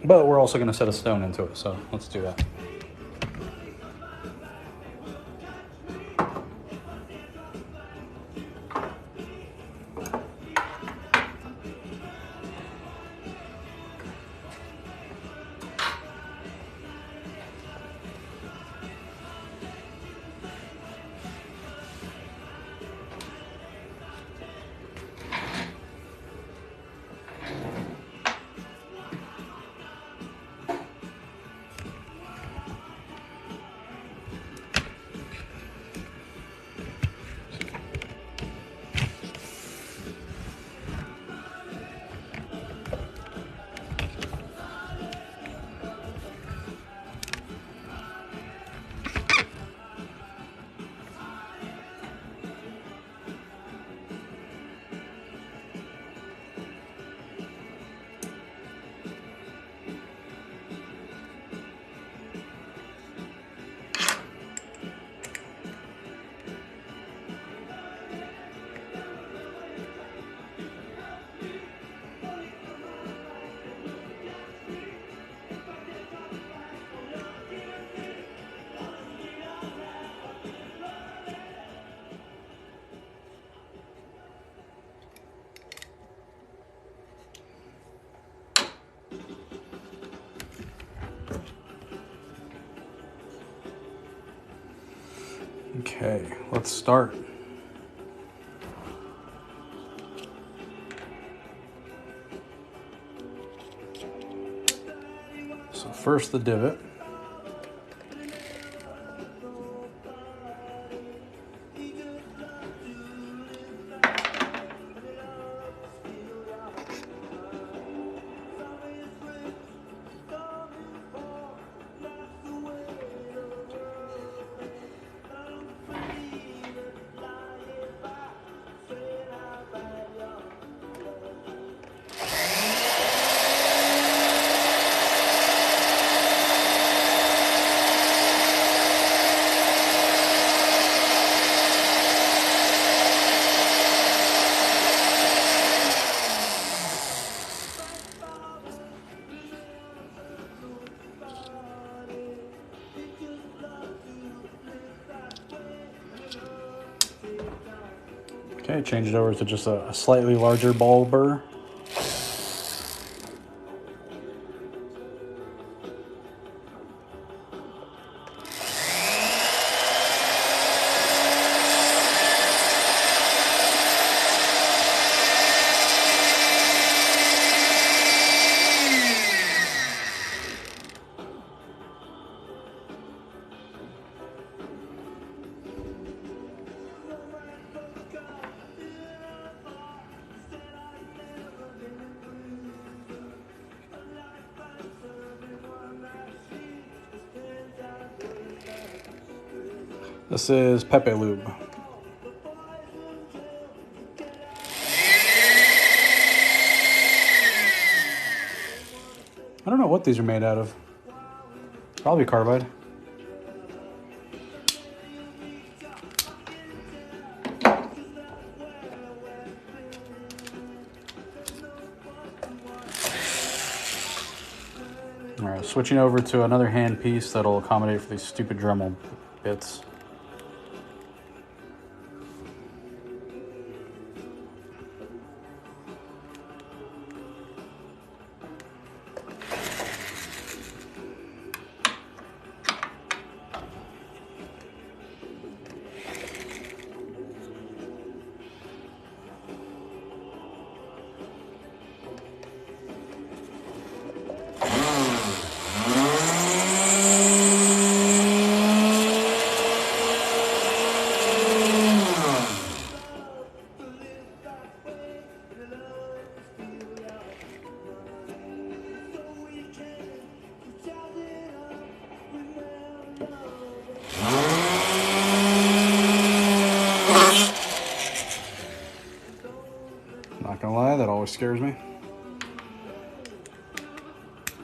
But we're also going to set a stone into it, so let's do that. Okay, let's start. So first the divot. Okay, change it over to just a slightly larger ball burr. This is Pepe Lube. I don't know what these are made out of. Probably carbide. All right, switching over to another hand piece that'll accommodate for these stupid Dremel bits. Not gonna lie, that always scares me.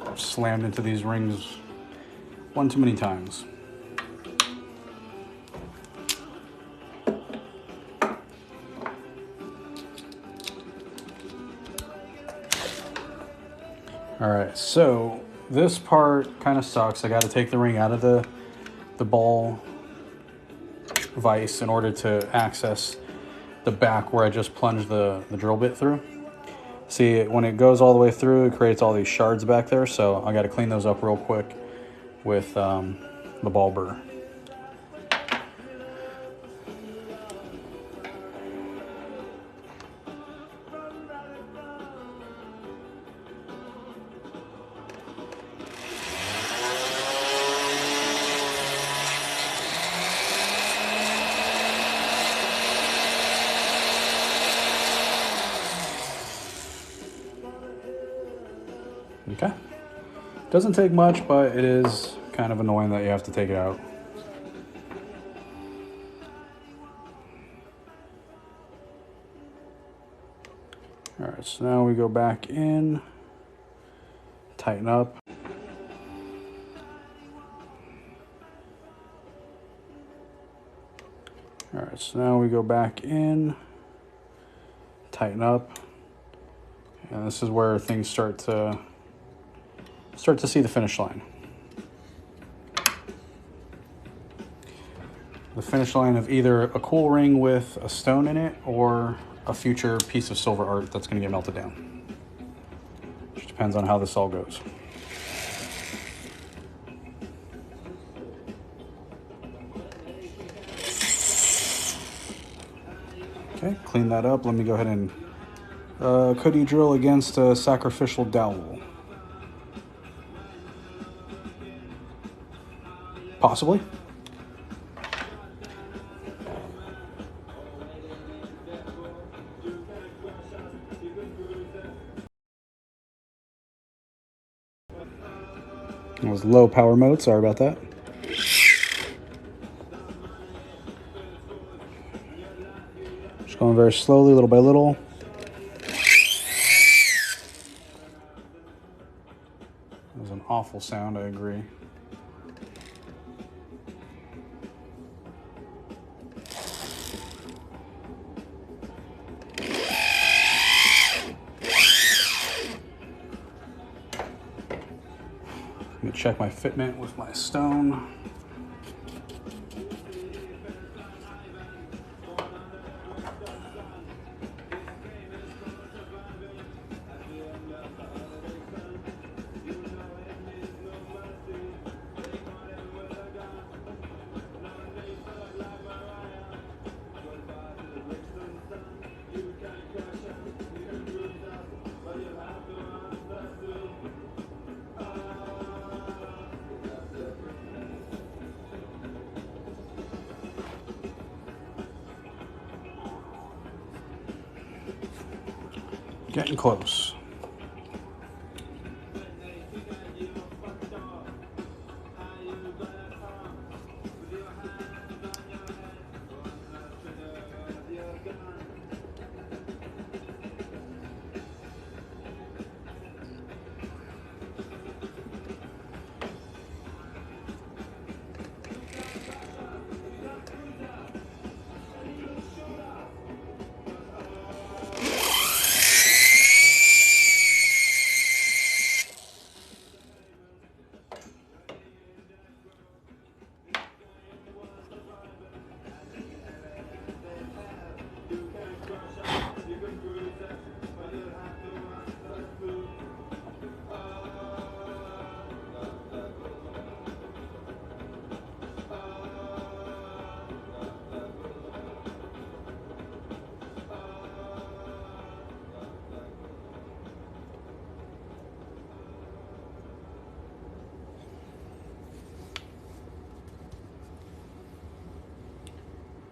I've slammed into these rings one too many times. All right, so this part kind of sucks. I got to take the ring out of the ball vise in order to access the back where I just plunged the drill bit through. See, when it goes all the way through, it creates all these shards back there, so I got to clean those up real quick with the ball burr. Okay. Doesn't take much, but it is kind of annoying that you have to take it out. All right, so now we go back in, tighten up. All right, so now we go back in, tighten up. And this is where things start to see the finish line. The finish line of either a cool ring with a stone in it or a future piece of silver art that's going to get melted down. Just depends on how this all goes. Okay, clean that up. Let me go ahead and could you drill against a sacrificial dowel? Possibly. It was low power mode, sorry about that. Just going very slowly, little by little. That was an awful sound, I agree. Let me check my fitment with my stone. Getting close.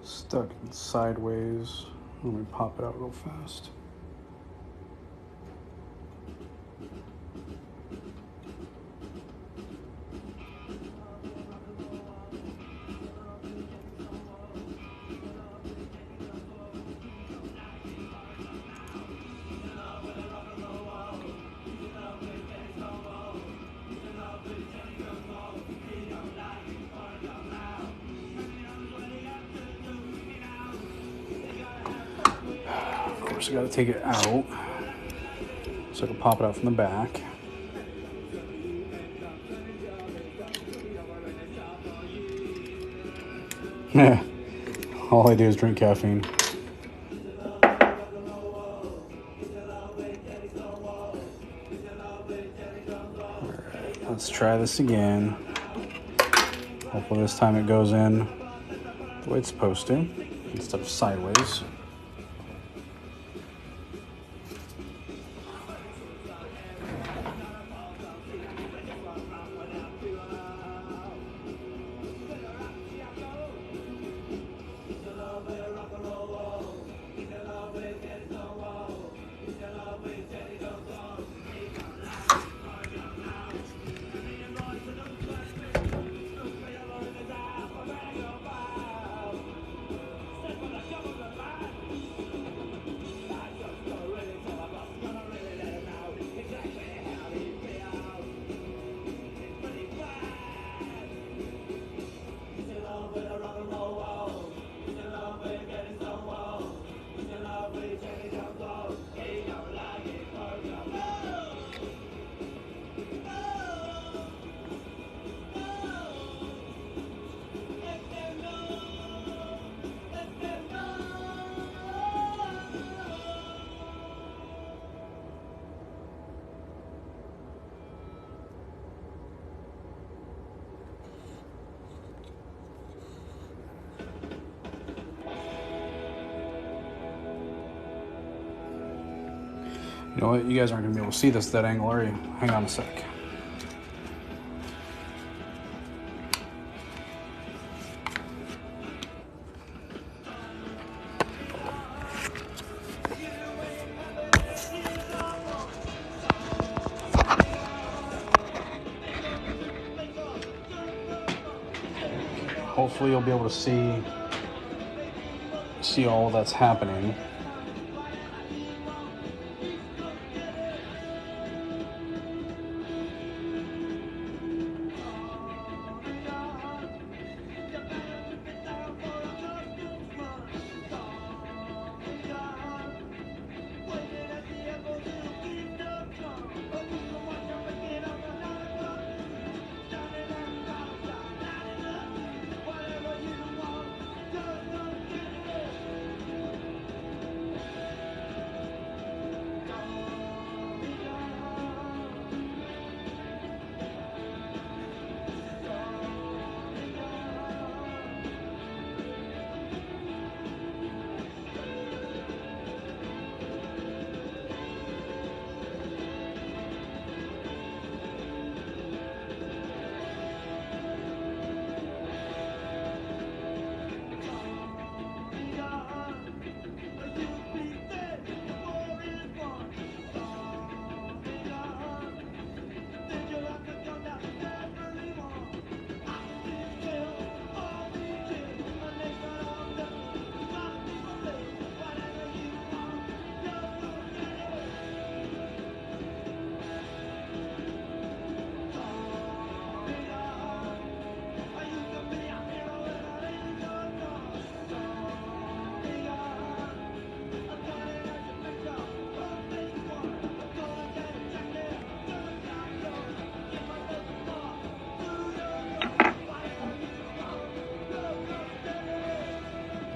Stuck sideways. Let me pop it out real fast. Of course, I gotta take it out so I can pop it out from the back. All I do is drink caffeine. Alright, let's try this again. Hopefully this time it goes in the way it's supposed to, instead of sideways. You know what? You guys aren't gonna be able to see this that angle, are you? Hang on a sec. Hopefully you'll be able to see all that's happening.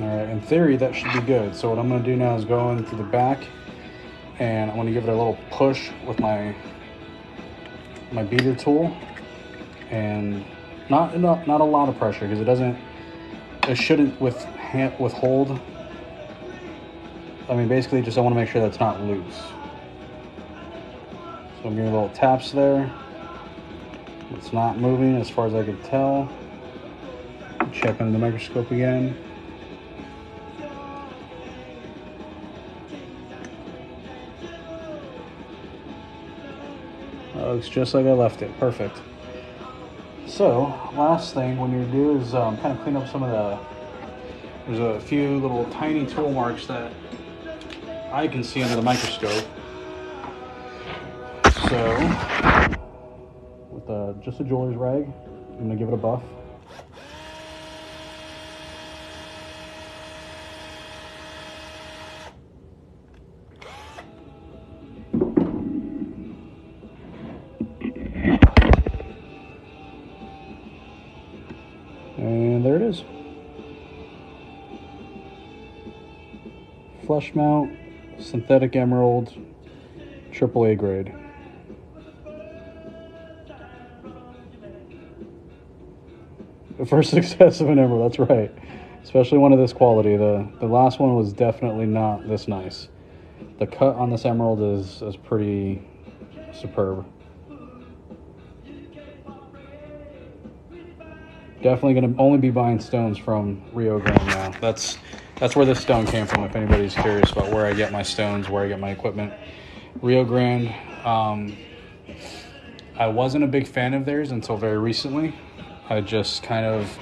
All right, in theory, that should be good. So what I'm gonna do now is go into the back and I'm gonna give it a little push with my beater tool, and not a lot of pressure, because it shouldn't withhold. I mean, basically just I wanna make sure that's not loose. So I'm giving little taps there. It's not moving as far as I can tell. Check under the microscope again. Looks just like I left it. Perfect. So, last thing when you do is kind of clean up some of there's a few little tiny tool marks that I can see under the microscope. So, with just a jeweler's rag, I'm going to give it a buff. And there it is. Flush mount, synthetic emerald, AAA grade. The first success of an emerald, that's right. Especially one of this quality. The last one was definitely not this nice. The cut on this emerald is pretty superb. Definitely going to only be buying stones from Rio Grande now. That's where this stone came from, if anybody's curious about where I get my stones, where I get my equipment. Rio Grande. I wasn't a big fan of theirs until very recently. I just kind of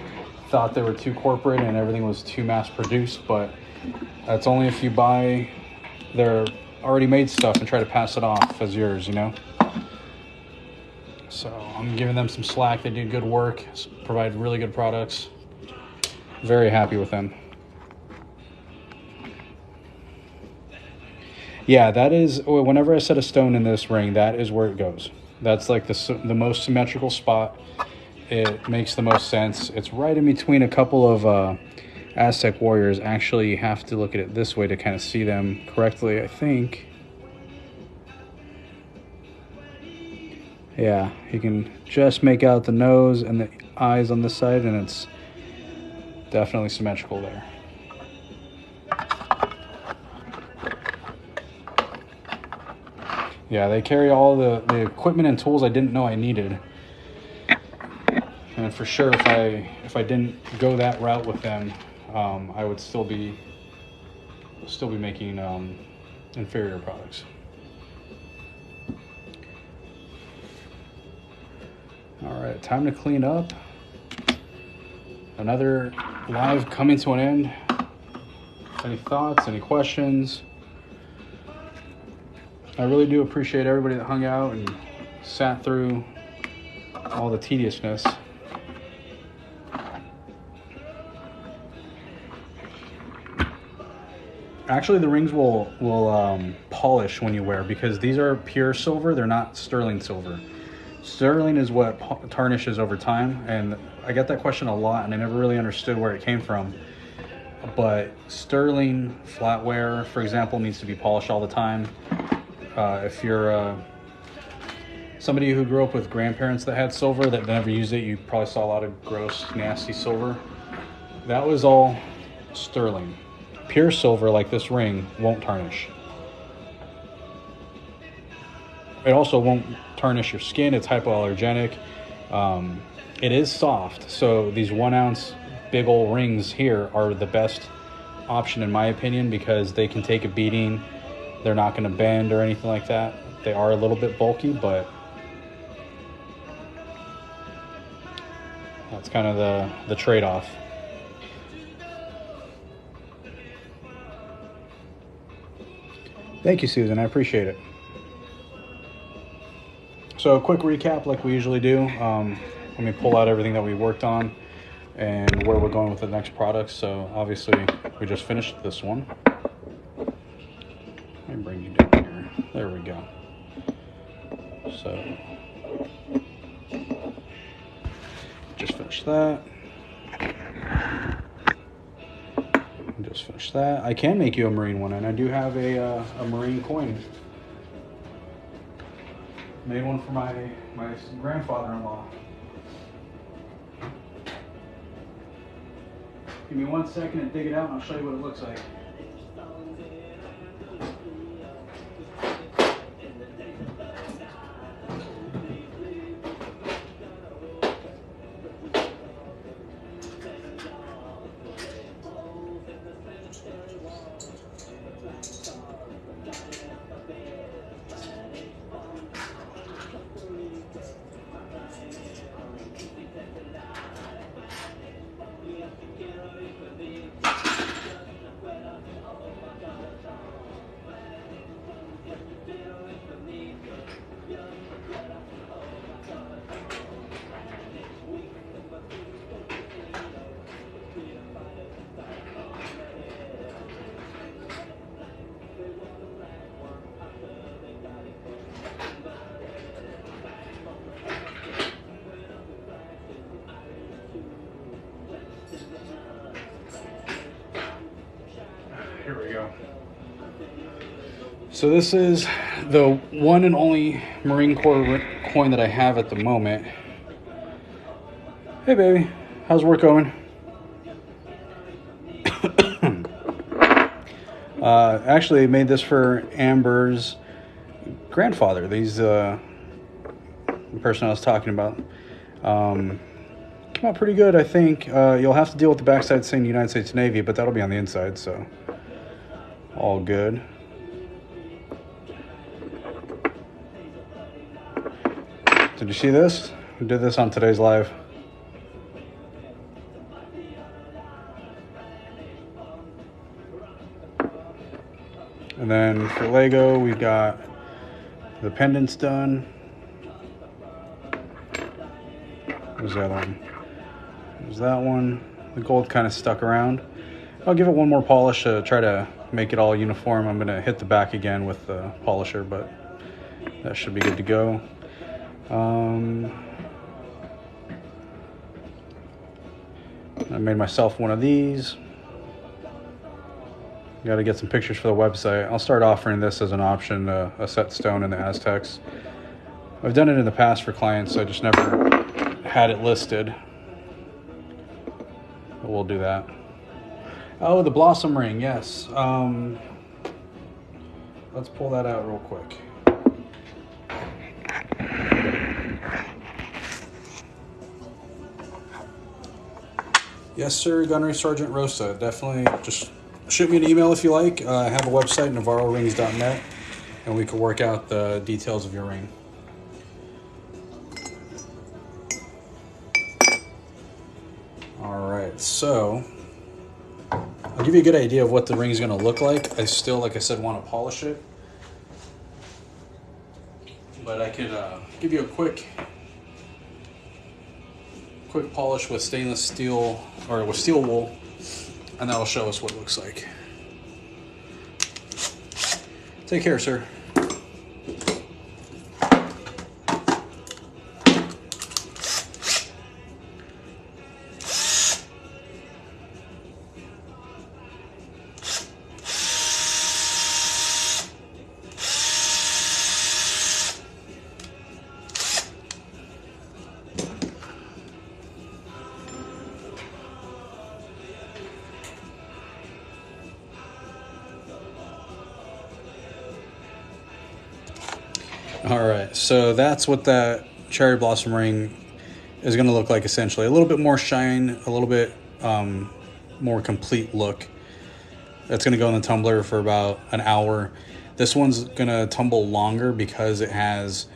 thought they were too corporate and everything was too mass produced, but that's only if you buy their already made stuff and try to pass it off as yours, you know? So I'm giving them some slack. They do good work, provide really good products. Very happy with them. Yeah, that is, whenever I set a stone in this ring, that is where it goes. That's like the most symmetrical spot. It makes the most sense. It's right in between a couple of Aztec warriors. Actually, you have to look at it this way to kind of see them correctly, I think. Yeah, you can just make out the nose and the eyes on this side, and it's definitely symmetrical there. Yeah, they carry all the equipment and tools I didn't know I needed. And for sure, if I didn't go that route with them, I would still be making inferior products. All right, time to clean up. Another live coming to an end. Any thoughts? Any questions? I really do appreciate everybody that hung out and sat through all the tediousness. Actually, the rings will polish when you wear, because these are pure silver. They're not sterling silver. Sterling is what tarnishes over time, and I get that question a lot, and I never really understood where it came from. But sterling flatware, for example, needs to be polished all the time. If you're somebody who grew up with grandparents that had silver that never used it, you probably saw a lot of gross, nasty silver. That was all sterling. Pure silver, like this ring, won't tarnish. It also won't tarnish your skin. It's hypoallergenic. It is soft, so these 1 ounce big old rings here are the best option in my opinion, because they can take a beating. They're not going to bend or anything like that. They are a little bit bulky, but that's kind of the trade-off. Thank you, Susan. I appreciate it. So a quick recap like we usually do. Let me pull out everything that we worked on and where we're going with the next products. So obviously we just finished this one. Let me bring you down here. There we go. So just finished that. Just finished that. I can make you a marine one, and I do have a marine coin. Made one for my grandfather-in-law. Give me 1 second and dig it out, and I'll show you what it looks like. Here we go. So this is the one and only Marine Corps coin that I have at the moment. Hey baby, how's work going? Actually, I made this for Amber's grandfather. These the person I was talking about. Came out pretty good, I think. You'll have to deal with the backside saying United States Navy, but that'll be on the inside, so all good. Did you see this? We did this on today's live. And then for Lego, we've got the pendants done. Where's the other one? There's that one. The gold kind of stuck around. I'll give it one more polish to try to make it all uniform. I'm going to hit the back again with the polisher, but that should be good to go. I made myself one of these. Got to get some pictures for the website. I'll start offering this as an option, a set stone in the Aztecs. I've done it in the past for clients, so I just never had it listed. But we'll do that. Oh, the blossom ring, yes. Let's pull that out real quick. Yes, sir, Gunnery Sergeant Rosa. Definitely just shoot me an email if you like. I have a website, navarrorings.net, and we can work out the details of your ring. All right, so I'll give you a good idea of what the ring is going to look like. I still, like I said, want to polish it, but I could give you a quick polish with stainless steel or with steel wool, and that'll show us what it looks like. Take care, sir. All right, so that's what that cherry blossom ring is going to look like essentially. A little bit more shine, a little bit more complete look. That's going to go in the tumbler for about an hour. This one's going to tumble longer because it has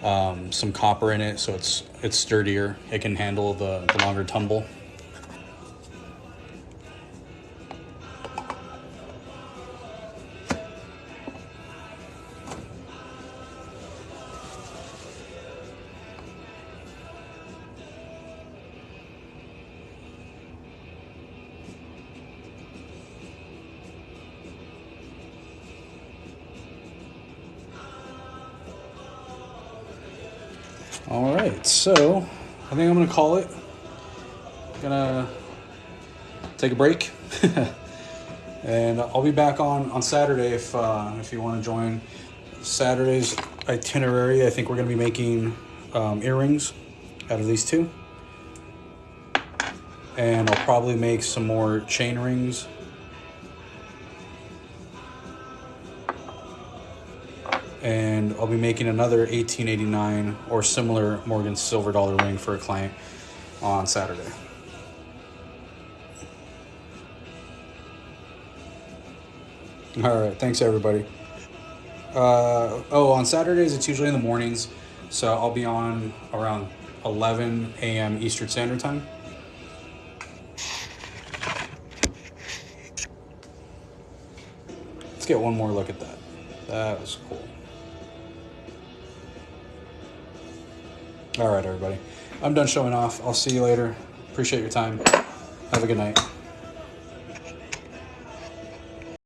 some copper in it, so it's sturdier. It can handle the longer tumble. All right, so I think I'm gonna call it. Gonna take a break, and I'll be back on Saturday if you want to join. Saturday's itinerary, I think we're gonna be making earrings out of these two, and I'll probably make some more chain rings. And I'll be making another 1889 or similar Morgan silver dollar ring for a client on Saturday. All right, thanks everybody. On Saturdays it's usually in the mornings, so I'll be on around 11 a.m. Eastern Standard Time. Let's get one more look at that. That was cool. All right, everybody. I'm done showing off. I'll see you later. Appreciate your time. Have a good night.